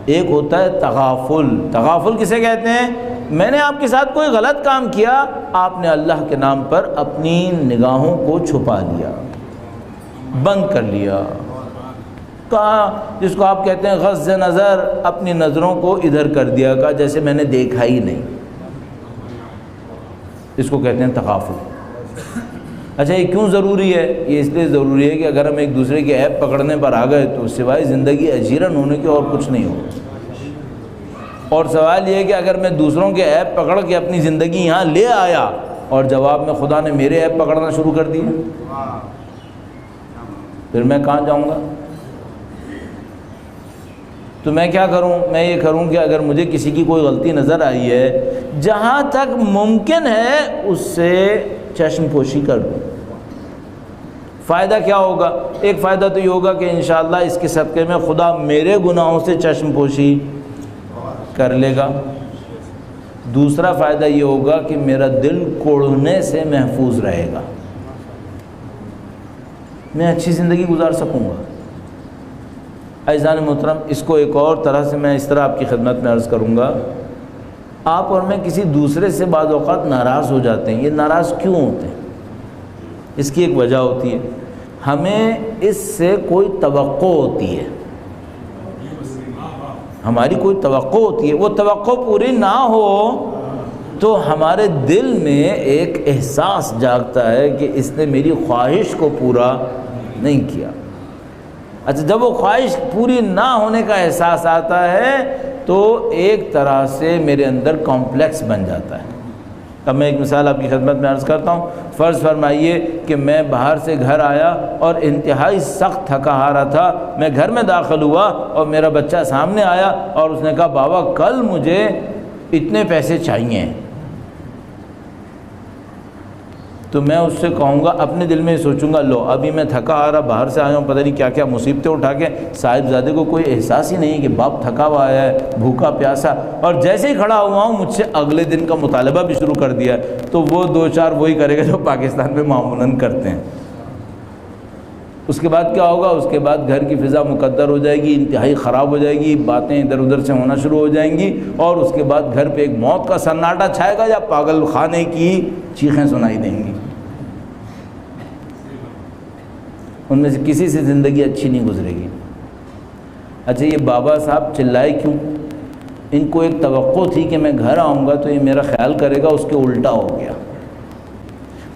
ایک ہوتا ہے تغافل. تغافل کسے کہتے ہیں؟ میں نے آپ کے ساتھ کوئی غلط کام کیا, آپ نے اللہ کے نام پر اپنی نگاہوں کو چھپا لیا, بند کر لیا. کہاں جس کو آپ کہتے ہیں غض نظر, اپنی نظروں کو ادھر کر دیا, کہا جیسے میں نے دیکھا ہی نہیں. اس کو کہتے ہیں تغافل. اچھا یہ کیوں ضروری ہے؟ یہ اس لیے ضروری ہے کہ اگر ہم ایک دوسرے کے عیب پکڑنے پر آ گئے تو سوائے زندگی اجیرن ہونے کے اور کچھ نہیں ہوگا. اور سوال یہ ہے کہ اگر میں دوسروں کے عیب پکڑ کے اپنی زندگی یہاں لے آیا اور جواب میں خدا نے میرے عیب پکڑنا شروع کر دیے, پھر میں کہاں جاؤں گا؟ تو میں کیا کروں؟ میں یہ کروں کہ اگر مجھے کسی کی کوئی غلطی نظر آئی ہے, جہاں تک ممکن ہے اس سے چشم پوشی کر دوں. فائدہ کیا ہوگا؟ ایک فائدہ تو یہ ہوگا کہ انشاءاللہ اس کے صدقے میں خدا میرے گناہوں سے چشم پوشی کر لے گا. دوسرا فائدہ یہ ہوگا کہ میرا دل کوڑنے سے محفوظ رہے گا, میں اچھی زندگی گزار سکوں گا. عزیزان محترم, اس کو ایک اور طرح سے میں اس طرح آپ کی خدمت میں عرض کروں گا. آپ اور میں کسی دوسرے سے بعض اوقات ناراض ہو جاتے ہیں. یہ ناراض کیوں ہوتے ہیں؟ اس کی ایک وجہ ہوتی ہے, ہمیں اس سے کوئی توقع ہوتی ہے, ہماری کوئی توقع ہوتی ہے. وہ توقع پوری نہ ہو تو ہمارے دل میں ایک احساس جاگتا ہے کہ اس نے میری خواہش کو پورا نہیں کیا. اچھا جب وہ خواہش پوری نہ ہونے کا احساس آتا ہے تو ایک طرح سے میرے اندر کمپلیکس بن جاتا ہے. اب میں ایک مثال آپ کی خدمت میں عرض کرتا ہوں. فرض فرمائیے کہ میں باہر سے گھر آیا اور انتہائی سخت تھکا ہارا تھا. میں گھر میں داخل ہوا اور میرا بچہ سامنے آیا اور اس نے کہا بابا کل مجھے اتنے پیسے چاہیے. تو میں اس سے کہوں گا, اپنے دل میں سوچوں گا لو ابھی میں تھکا آ رہا باہر سے آیا ہوں, پتہ نہیں کیا کیا مصیبتیں اٹھا کے, صاحبزادے کو کوئی احساس ہی نہیں کہ باپ تھکا ہوا آیا ہے, بھوکا پیاسا, اور جیسے ہی کھڑا ہوا ہوں مجھ سے اگلے دن کا مطالبہ بھی شروع کر دیا. تو وہ 2-4 وہی کرے گا جو پاکستان میں معمولاً کرتے ہیں. اس کے بعد کیا ہوگا؟ اس کے بعد گھر کی فضا مقدر ہو جائے گی, انتہائی خراب ہو جائے گی, باتیں ادھر ادھر سے ہونا شروع ہو جائیں گی, اور اس کے بعد گھر پہ ایک موت کا سناٹا چھائے گا یا پاگل خانے کی چیخیں سنائی دیں گی. ان میں سے کسی سے زندگی اچھی نہیں گزرے گی. اچھا یہ بابا صاحب چلائے کیوں؟ ان کو ایک توقع تھی کہ میں گھر آؤں گا تو یہ میرا خیال کرے گا, اس کے الٹا ہو گیا.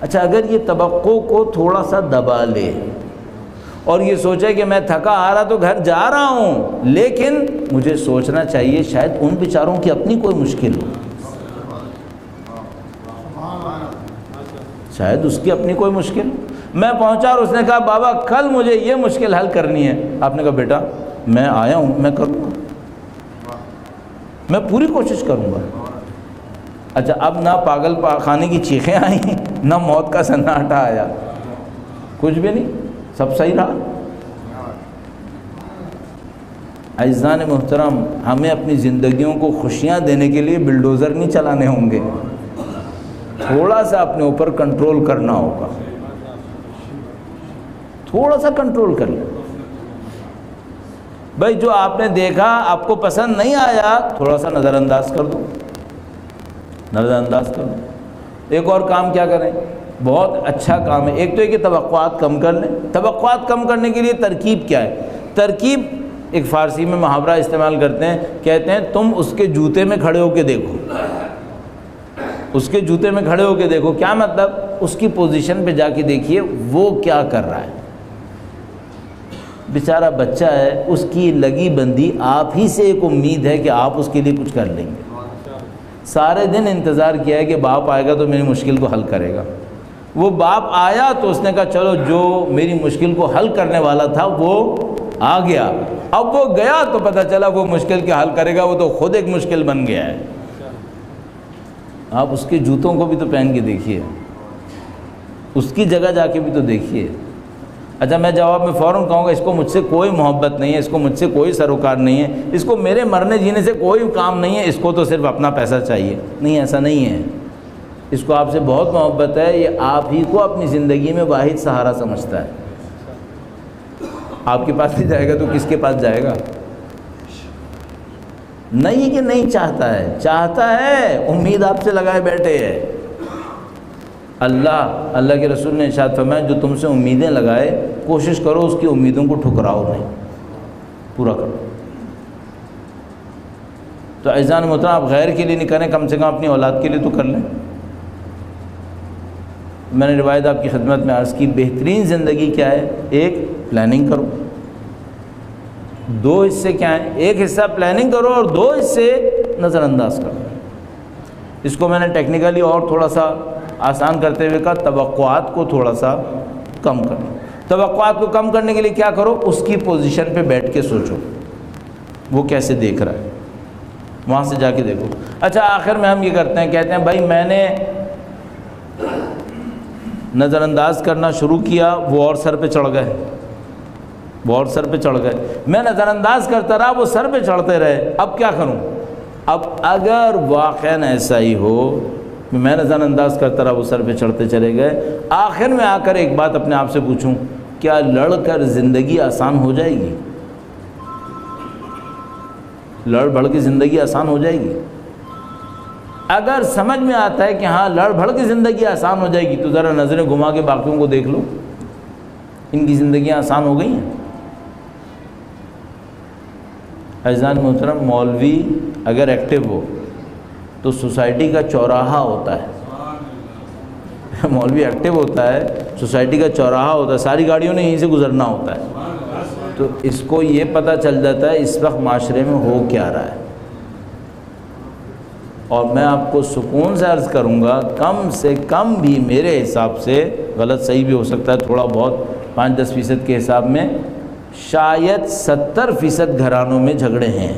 اچھا اگر یہ توقع کو تھوڑا سا دبا لے اور یہ سوچے کہ میں تھکا آ رہا تو گھر جا رہا ہوں، لیکن مجھے سوچنا چاہیے شاید ان بیچاروں کی اپنی کوئی مشکل ہو، شاید اس کی اپنی کوئی مشکل۔ میں پہنچا اور اس نے کہا بابا کل مجھے یہ مشکل حل کرنی ہے۔ آپ نے کہا بیٹا میں آیا ہوں، میں کروں گا، میں پوری کوشش کروں گا۔ اچھا اب نہ پاگل خانے کی چیخیں آئیں، نہ موت کا سناٹا آیا، کچھ بھی نہیں، سب صحیح رہا۔ عزیزان محترم، ہمیں اپنی زندگیوں کو خوشیاں دینے کے لیے بلڈوزر نہیں چلانے ہوں گے، تھوڑا سا اپنے اوپر کنٹرول کرنا ہوگا، تھوڑا سا کنٹرول کر لیں۔ بھائی جو آپ نے دیکھا آپ کو پسند نہیں آیا، تھوڑا سا نظر انداز کر دو، نظر انداز کر دو۔ ایک اور کام کیا کریں، بہت اچھا کام ہے، ایک تو یہ کہ توقعات کم کر لیں۔ توقعات کم کرنے کے لیے ترکیب کیا ہے؟ ترکیب ایک فارسی میں محاورہ استعمال کرتے ہیں، کہتے ہیں تم اس کے جوتے میں کھڑے ہو کے دیکھو، اس کے جوتے میں کھڑے ہو کے دیکھو۔ کیا مطلب؟ اس کی پوزیشن پہ جا کے دیکھیے وہ کیا کر رہا ہے۔ بیچارہ بچہ ہے، اس کی لگی بندی آپ ہی سے ایک امید ہے کہ آپ اس کے لیے کچھ کر لیں گے۔ سارے دن انتظار کیا ہے کہ باپ آئے گا تو میری مشکل کو حل کرے گا۔ وہ باپ آیا تو اس نے کہا چلو جو میری مشکل کو حل کرنے والا تھا وہ آ گیا۔ اب وہ گیا تو پتہ چلا وہ مشکل کے حل کرے گا، وہ تو خود ایک مشکل بن گیا ہے۔ آپ اس کے جوتوں کو بھی تو پہن کے دیکھیے، اس کی جگہ جا کے بھی تو دیکھیے۔ اچھا میں جواب میں فوراً کہوں گا اس کو مجھ سے کوئی محبت نہیں ہے، اس کو مجھ سے کوئی سروکار نہیں ہے، اس کو میرے مرنے جینے سے کوئی کام نہیں ہے، اس کو تو صرف اپنا پیسہ چاہیے۔ نہیں، ایسا نہیں ہے، اس کو آپ سے بہت محبت ہے، یہ آپ ہی کو اپنی زندگی میں واحد سہارا سمجھتا ہے۔ آپ کے پاس نہیں جائے گا تو کس کے پاس جائے گا؟ نہیں کہ نہیں چاہتا ہے، چاہتا ہے، امید آپ سے لگائے بیٹھے ہے۔ اللہ کے رسول نے ارشاد فرمایا جو تم سے امیدیں لگائے کوشش کرو اس کی امیدوں کو ٹھکراؤ نہیں، پورا کرو۔ تو عزیزان محترم آپ غیر کے لیے نہیں کریں، کم سے کم اپنی اولاد کے لیے تو کر لیں۔ میں نے روایت آپ کی خدمت میں عرض کی، بہترین زندگی کیا ہے؟ ایک پلاننگ کرو، دو حصے کیا ہیں؟ ایک حصہ پلاننگ کرو اور دو حصے نظر انداز کرو۔ اس کو میں نے ٹیکنیکلی اور تھوڑا سا آسان کرتے ہوئے کہا توقعات کو تھوڑا سا کم کرو۔ توقعات کو کم کرنے کے لیے کیا کرو؟ اس کی پوزیشن پہ بیٹھ کے سوچو وہ کیسے دیکھ رہا ہے، وہاں سے جا کے دیکھو۔ اچھا آخر میں ہم یہ کرتے ہیں، کہتے ہیں بھائی میں نے نظر انداز کرنا شروع کیا، وہ اور سر پہ چڑھ گئے، وہ اور سر پہ چڑھ گئے، میں نظر انداز کرتا رہا، وہ سر پہ چڑھتے رہے، اب کیا کروں؟ اب اگر واقعاً ایسا ہی ہو میں نظر انداز کرتا رہا، وہ سر پہ چڑھتے چلے گئے، آخر میں آ کر ایک بات اپنے آپ سے پوچھوں، کیا لڑ کر زندگی آسان ہو جائے گی؟ لڑ بڑھ کی زندگی آسان ہو جائے گی؟ اگر سمجھ میں آتا ہے کہ ہاں لڑ بھڑ کی زندگی آسان ہو جائے گی تو ذرا نظریں گھما کے باقیوں کو دیکھ لو، ان کی زندگیاں آسان ہو گئی ہیں۔ عزیزان محترم مولوی اگر ایکٹیو ہو تو سوسائٹی کا چوراہا ہوتا ہے، مولوی ایکٹیو ہوتا ہے، سوسائٹی کا چوراہا ہوتا ہے، ساری گاڑیوں نے یہیں سے گزرنا ہوتا ہے، تو اس کو یہ پتہ چل جاتا ہے اس وقت معاشرے میں ہو کیا رہا ہے۔ اور میں آپ کو سکون سے عرض کروں گا کم سے کم بھی میرے حساب سے، غلط صحیح بھی ہو سکتا ہے تھوڑا بہت، 5-10% کے حساب میں شاید 70% گھرانوں میں جھگڑے ہیں،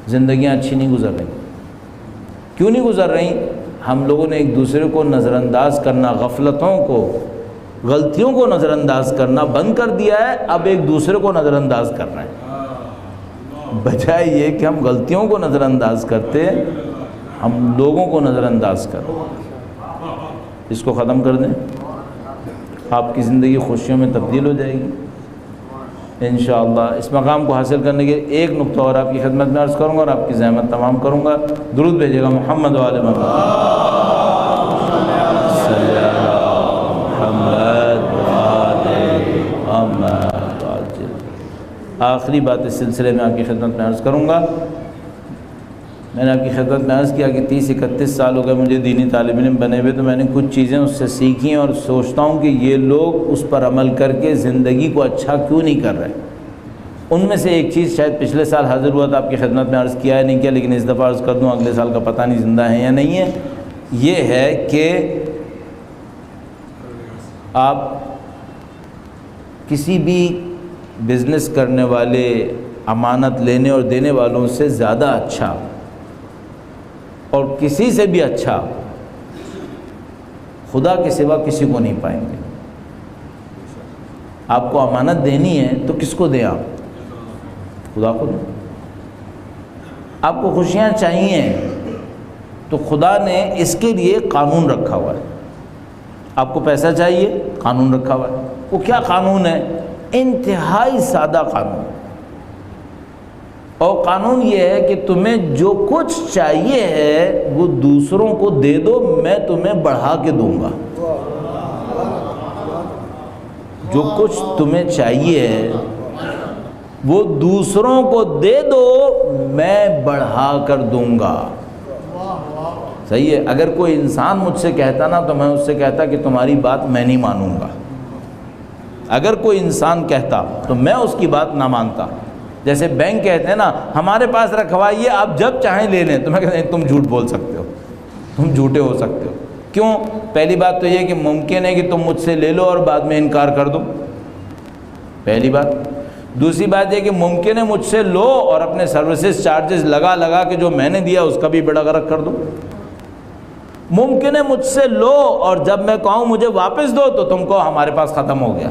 زندگیاں اچھی نہیں گزر رہی۔ کیوں نہیں گزر رہی؟ ہم لوگوں نے ایک دوسرے کو نظر انداز کرنا، غفلتوں کو، غلطیوں کو نظر انداز کرنا بند کر دیا ہے، اب ایک دوسرے کو نظر انداز کرنا ہے۔ بجائے یہ کہ ہم غلطیوں کو نظر انداز کرتے، ہم لوگوں کو نظر انداز کریں۔ اس کو ختم کر دیں، آپ کی زندگی خوشیوں میں تبدیل ہو جائے گی انشاءاللہ۔ اس مقام کو حاصل کرنے کے ایک نقطہ اور آپ کی خدمت میں عرض کروں گا اور آپ کی زحمت تمام کروں گا، درود بھیجیے گا محمد و آل محمد۔ آخری بات اس سلسلے میں آپ کی خدمت میں عرض کروں گا، میں نے آپ کی خدمت میں عرض کیا کہ 30-31 سال ہو گئے مجھے دینی طالب علم بنے ہوئے، تو میں نے کچھ چیزیں اس سے سیکھی ہیں اور سوچتا ہوں کہ یہ لوگ اس پر عمل کر کے زندگی کو اچھا کیوں نہیں کر رہے۔ ان میں سے ایک چیز شاید پچھلے سال حاضر ہوا تھا، آپ کی خدمت میں عرض کیا ہے نہیں کیا، لیکن اس دفعہ عرض کر دوں، اگلے سال کا پتہ نہیں زندہ ہیں یا نہیں ہے۔ یہ ہے کہ آپ کسی بھی بزنس کرنے والے، امانت لینے اور دینے والوں سے زیادہ اچھا اور کسی سے بھی اچھا خدا کے سوا کسی کو نہیں پائیں گے۔ آپ کو امانت دینی ہے تو کس کو دیں آپ؟ خدا کو دیں۔ آپ کو خوشیاں چاہیے تو خدا نے اس کے لیے قانون رکھا ہوا ہے۔ آپ کو پیسہ چاہیے، قانون رکھا ہوا ہے۔ وہ کیا قانون ہے؟ انتہائی سادہ قانون، اور قانون یہ ہے کہ تمہیں جو کچھ چاہیے ہے وہ دوسروں کو دے دو، میں تمہیں بڑھا کے دوں گا۔ جو کچھ تمہیں چاہیے ہے وہ دوسروں کو دے دو، میں بڑھا کر دوں گا۔ صحیح ہے؟ اگر کوئی انسان مجھ سے کہتا نا تو میں اس سے کہتا کہ تمہاری بات میں نہیں مانوں گا۔ اگر کوئی انسان کہتا تو میں اس کی بات نہ مانتا۔ جیسے بینک کہتے ہیں نا ہمارے پاس رکھوائیے آپ جب چاہیں لے لیں، تو میں کہتا ہوں تم جھوٹ بول سکتے ہو، تم جھوٹے ہو سکتے ہو۔ کیوں؟ پہلی بات تو یہ کہ ممکن ہے کہ تم مجھ سے لے لو اور بعد میں انکار کر دو، پہلی بات۔ دوسری بات یہ کہ ممکن ہے مجھ سے لو اور اپنے سروسز چارجز لگا کے جو میں نے دیا اس کا بھی بیڑا غرق کر دو۔ ممکن ہے مجھ سے لو اور جب میں کہوں مجھے واپس دو تو تم کو ہمارے پاس ختم ہو گیا۔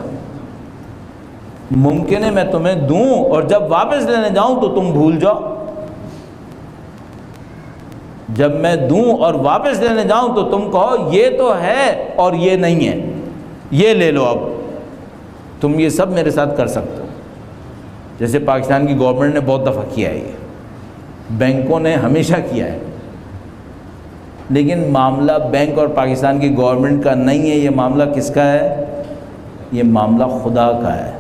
ممکن ہے میں تمہیں دوں اور جب واپس لینے جاؤں تو تم بھول جاؤ۔ جب میں دوں اور واپس لینے جاؤں تو تم کہو یہ تو ہے اور یہ نہیں ہے، یہ لے لو اب۔ تم یہ سب میرے ساتھ کر سکتے ہو، جیسے پاکستان کی گورنمنٹ نے بہت دفعہ کیا ہے، یہ بینکوں نے ہمیشہ کیا ہے۔ لیکن معاملہ بینک اور پاکستان کی گورنمنٹ کا نہیں ہے، یہ معاملہ کس کا ہے؟ یہ معاملہ خدا کا ہے۔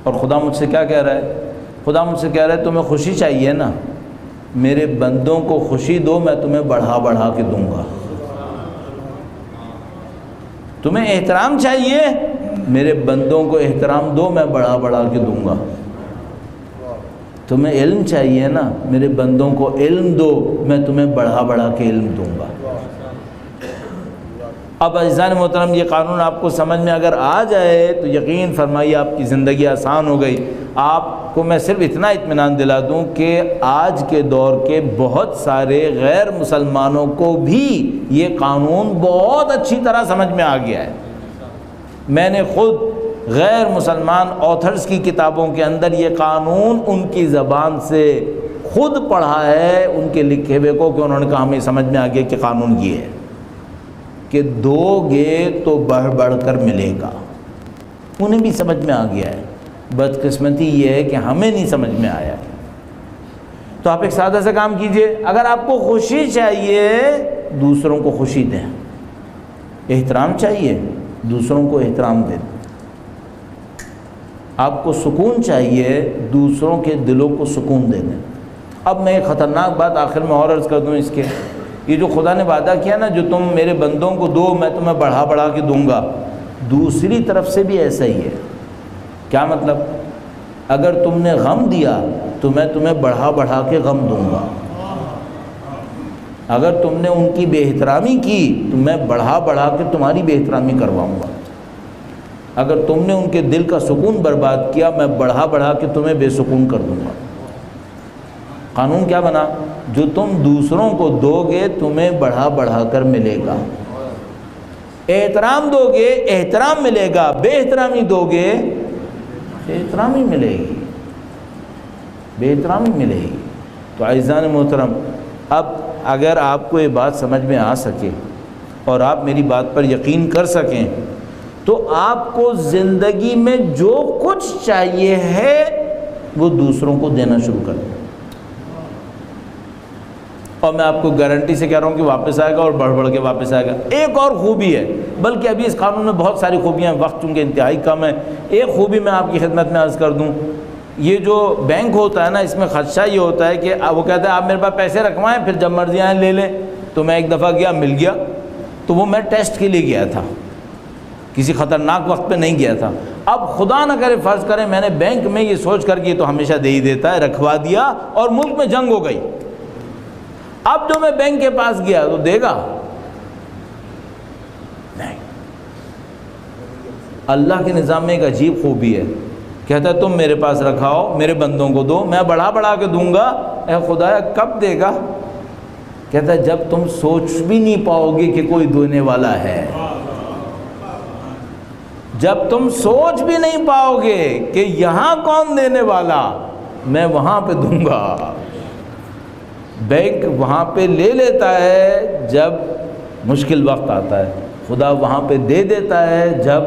اور خدا مجھ سے کیا کہہ رہا ہے؟ خدا مجھ سے کہہ رہا ہے تمہیں خوشی چاہیے نا، میرے بندوں کو خوشی دو، میں تمہیں بڑھا کے دوں گا۔ تمہیں احترام چاہیے، میرے بندوں کو احترام دو، میں بڑھا کے دوں گا۔ تمہیں علم چاہیے نا، میرے بندوں کو علم دو، میں تمہیں بڑھا کے علم دوں گا۔ اب عزیزان محترم یہ قانون آپ کو سمجھ میں اگر آ جائے تو یقین فرمائیے آپ کی زندگی آسان ہو گئی۔ آپ کو میں صرف اتنا اطمینان دلا دوں کہ آج کے دور کے بہت سارے غیر مسلمانوں کو بھی یہ قانون بہت اچھی طرح سمجھ میں آ گیا ہے۔ میں نے خود غیر مسلمان آتھرز کی کتابوں کے اندر یہ قانون ان کی زبان سے خود پڑھا ہے، ان کے لکھے ہوئے کو، کہ انہوں نے کہا ہمیں سمجھ میں آ گیا کہ قانون یہ ہے کہ دو گے تو بڑھ کر ملے گا۔ انہیں بھی سمجھ میں آ گیا ہے، بدقسمتی یہ ہے کہ ہمیں نہیں سمجھ میں آیا۔ تو آپ ایک سادہ سا کام کیجئے، اگر آپ کو خوشی چاہیے دوسروں کو خوشی دیں، احترام چاہیے دوسروں کو احترام دیں، آپ کو سکون چاہیے دوسروں کے دلوں کو سکون دے دیں۔ اب میں ایک خطرناک بات آخر میں اور عرض کر دوں، اس کے یہ جو خدا نے وعدہ کیا نا جو تم میرے بندوں کو دو میں تمہیں بڑھا کے دوں گا، دوسری طرف سے بھی ایسا ہی ہے۔ کیا مطلب؟ اگر تم نے غم دیا تو میں تمہیں بڑھا کے غم دوں گا۔ اگر تم نے ان کی بے احترامی کی تو میں بڑھا کے تمہاری بے احترامی کرواؤں گا۔ اگر تم نے ان کے دل کا سکون برباد کیا میں بڑھا کے تمہیں بے سکون کر دوں گا۔ قانون کیا بنا؟ جو تم دوسروں کو دو گے تمہیں بڑھا کر ملے گا۔ احترام دو گے احترام ملے گا، بے احترامی دو گے بے احترامی ملے گی، بے احترامی ملے گی۔ تو عزیزان محترم، اب اگر آپ کو یہ بات سمجھ میں آ سکے اور آپ میری بات پر یقین کر سکیں تو آپ کو زندگی میں جو کچھ چاہیے ہے وہ دوسروں کو دینا شروع کر دیں۔ اور میں آپ کو گارنٹی سے کہہ رہا ہوں کہ واپس آئے گا اور بڑھ کے واپس آئے گا۔ ایک اور خوبی ہے، بلکہ ابھی اس قانون میں بہت ساری خوبیاں ہیں، وقت چونکہ انتہائی کم ہے۔ ایک خوبی میں آپ کی خدمت میں عرض کر دوں یہ جو بینک ہوتا ہے نا، اس میں خدشہ یہ ہوتا ہے کہ وہ کہتا ہے آپ میرے پاس پیسے رکھوائیں، پھر جب مرضی آئیں لے لیں۔ تو میں ایک دفعہ گیا، مل گیا، تو وہ میں ٹیسٹ کے لیے گیا تھا، کسی خطرناک وقت پہ نہیں گیا تھا۔ اب خدا نہ کرے فرض کریں میں نے بینک میں یہ سوچ کر کہ تو ہمیشہ دے ہی دیتا ہے، رکھوا دیا اور ملک میں جنگ ہو گئی، اب جو میں بینک کے پاس گیا تو دے گا نہیں۔ اللہ کے نظام میں ایک عجیب خوبی ہے، کہتا ہے تم میرے پاس رکھاؤ، میرے بندوں کو دو، میں بڑھا بڑھا کے دوں گا۔ اے خدایا کب دے گا؟ کہتا ہے جب تم سوچ بھی نہیں پاؤ گے کہ کوئی دینے والا ہے، جب تم سوچ بھی نہیں پاؤ گے کہ یہاں کون دینے والا، میں وہاں پہ دوں گا۔ بینک وہاں پہ لے لیتا ہے جب مشکل وقت آتا ہے، خدا وہاں پہ دے دیتا ہے جب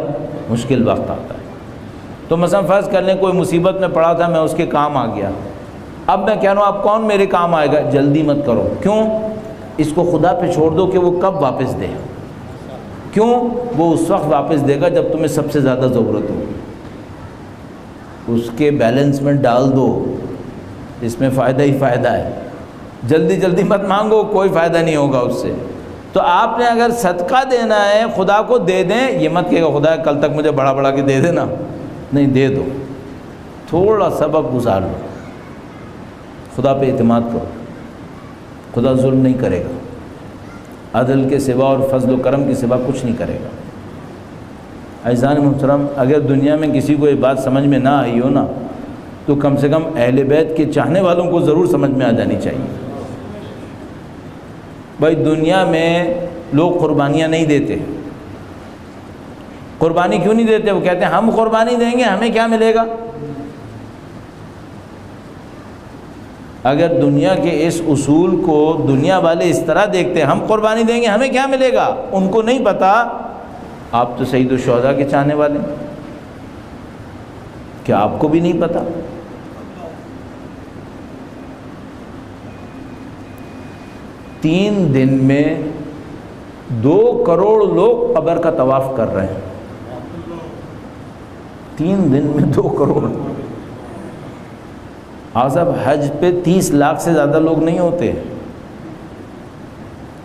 مشکل وقت آتا ہے۔ تو مثلا فرض کر لیں کوئی مصیبت میں پڑا تھا، میں اس کے کام آ گیا، اب میں کہہ رہا ہوں اب کون میرے کام آئے گا؟ جلدی مت کرو، کیوں؟ اس کو خدا پہ چھوڑ دو کہ وہ کب واپس دے، کیوں؟ وہ اس وقت واپس دے گا جب تمہیں سب سے زیادہ ضرورت ہو، اس کے بیلنس میں ڈال دو، اس میں فائدہ ہی فائدہ ہے۔ جلدی جلدی مت مانگو، کوئی فائدہ نہیں ہوگا اس سے۔ تو آپ نے اگر صدقہ دینا ہے خدا کو دے دیں، یہ مت کہے گا خدا کل تک مجھے بڑا بڑا کے دے دینا، نہیں، دے دو، تھوڑا سبق گزار لو، خدا پہ اعتماد کرو، خدا ظلم نہیں کرے گا، عدل کے سوا اور فضل و کرم کے سوا کچھ نہیں کرے گا۔ عزیزان محترم، اگر دنیا میں کسی کو یہ بات سمجھ میں نہ آئی ہو نا، تو کم سے کم اہل بیت کے چاہنے والوں کو ضرور سمجھ میں آ جانی چاہیے۔ بھائی دنیا میں لوگ قربانیاں نہیں دیتے، قربانی کیوں نہیں دیتے؟ وہ کہتے ہیں ہم قربانی دیں گے ہمیں کیا ملے گا؟ اگر دنیا کے اس اصول کو دنیا والے اس طرح دیکھتے ہیں، ہم قربانی دیں گے ہمیں کیا ملے گا، ان کو نہیں پتا آپ تو سید الشہداء کے چاہنے والے ہیں، کیا آپ کو بھی نہیں پتا؟ تین دن میں 2 کروڑ لوگ قبر کا طواف کر رہے ہیں، 3 دن میں 2 کروڑ۔ صاحب حج پہ 30 لاکھ سے زیادہ لوگ نہیں ہوتے،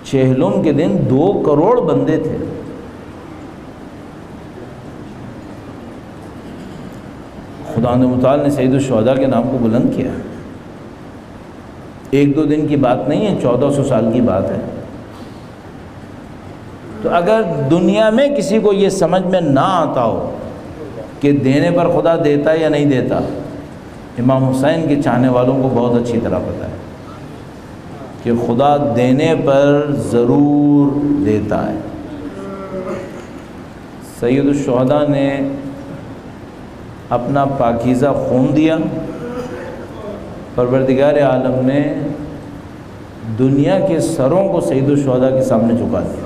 چہلم کے دن 2 کروڑ بندے تھے۔ خدا متعال نے سید الشہداء کے نام کو بلند کیا، 1-2 دن کی بات نہیں ہے، 1400 سال کی بات ہے۔ تو اگر دنیا میں کسی کو یہ سمجھ میں نہ آتا ہو کہ دینے پر خدا دیتا ہے یا نہیں دیتا، امام حسین کے چاہنے والوں کو بہت اچھی طرح پتہ ہے کہ خدا دینے پر ضرور دیتا ہے۔ سید الشہداء نے اپنا پاکیزہ خون دیا، پروردگار عالم نے دنیا کے سروں کو سید الشہداء کے سامنے جھکا دیا،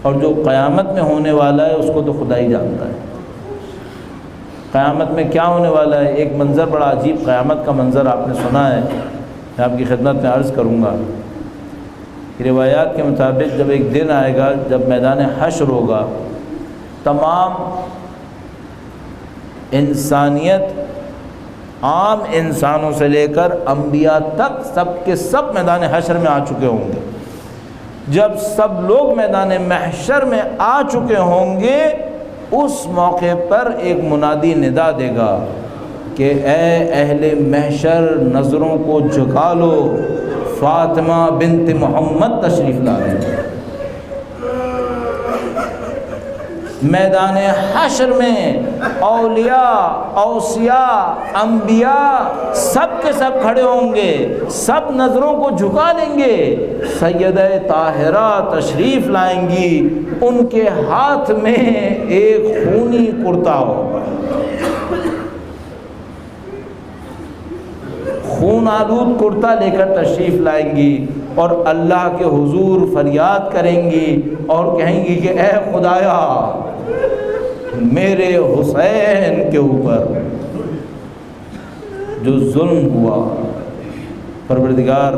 اور جو قیامت میں ہونے والا ہے اس کو تو خدا ہی جانتا ہے۔ قیامت میں کیا ہونے والا ہے؟ ایک منظر بڑا عجیب قیامت کا منظر آپ نے سنا ہے، میں آپ کی خدمت میں عرض کروں گا۔ روایات کے مطابق جب ایک دن آئے گا جب میدان حشر ہوگا، تمام انسانیت، عام انسانوں سے لے کر انبیاء تک، سب کے سب میدان حشر میں آ چکے ہوں گے۔ جب سب لوگ میدان محشر میں آ چکے ہوں گے، اس موقع پر ایک منادی ندا دے گا کہ اے اہل محشر نظروں کو جھکا لو، فاطمہ بنت محمد تشریف لائیں۔ میدان حشر میں اولیاء، اوصیاء، انبیاء سب کے سب کھڑے ہوں گے، سب نظروں کو جھکا لیں گے، سیدہ طاہرہ تشریف لائیں گی، ان کے ہاتھ میں ایک خونی کرتا ہوگا، خون آلود کرتا لے کر تشریف لائیں گی، اور اللہ کے حضور فریاد کریں گی اور کہیں گی کہ اے خدایا میرے حسین کے اوپر جو ظلم ہوا، پروردگار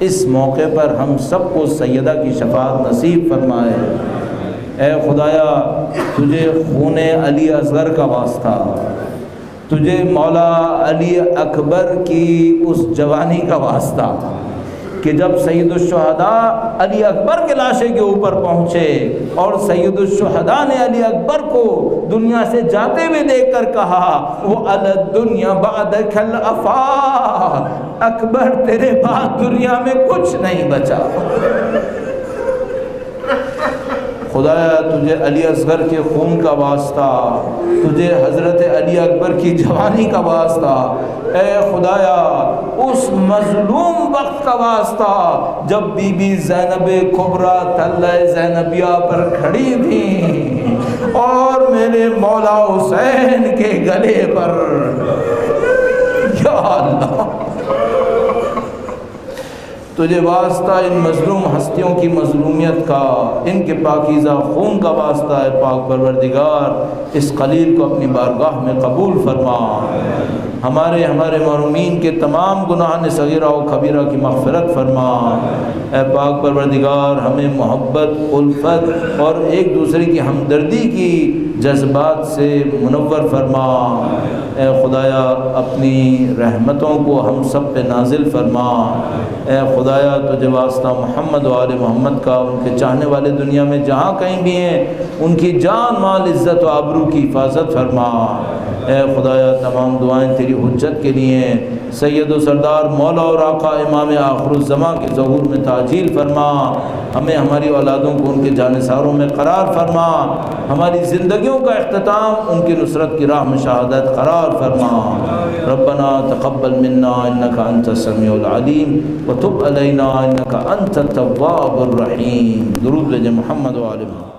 اس موقع پر ہم سب کو سیدہ کی شفاعت نصیب فرمائے۔ اے خدایا تجھے خون علی اصغر کا واسطہ، تجھے مولا علی اکبر کی اس جوانی کا واسطہ کہ جب سید الشہداء علی اکبر کے لاشے کے اوپر پہنچے اور سید الشہداء نے علی اکبر کو دنیا سے جاتے ہوئے دیکھ کر کہا وہ الدنیا بعدک الافا، اکبر تیرے بعد دنیا میں کچھ نہیں بچا۔ خدایا تجھے علی اصغر کے خون کا واسطہ، تجھے حضرت علی اکبر کی جوانی کا واسطہ، اے خدایا اس مظلوم وقت کا واسطہ جب بی بی زینب کبریٰ تلہ زینبیہ پر کھڑی تھیں اور میرے مولا حسین کے گلے پر، یا اللہ تجھے واسطہ ان مظلوم ہستیوں کی مظلومیت کا، ان کے پاکیزہ خون کا واسطہ ہے پاک پروردگار، اس خلیل کو اپنی بارگاہ میں قبول فرما، ہمارے محرومین کے تمام گناہ صغیرہ و کبیرہ کی مغفرت فرما۔ اے پاک پروردگار ہمیں محبت، الفت اور ایک دوسرے کی ہمدردی کی جذبات سے منور فرما۔ اے خدایا اپنی رحمتوں کو ہم سب پہ نازل فرما۔ اے خدایا تجھے واسطہ محمد و آل محمد کا، ان کے چاہنے والے دنیا میں جہاں کہیں بھی ہیں ان کی جان مال عزت و آبرو کی حفاظت فرما۔ اے خدایا تمام دعائیں تیری حجت کے لیے ہیں، سید و سردار مولا اور آقا امام آخر الزماں کے ظہور میں تعجیل فرما، ہمیں ہماری اولادوں کو ان کے جانثاروں میں قرار فرما، ہماری زندگیوں کا اختتام ان کی نصرت کی راہ میں شہادت قرار فرما۔ ربنا تقبل منا انک انت السمیع العلیم وتب علینا انک انت التواب الرحیم۔ درود بجے محمد و آل محمد۔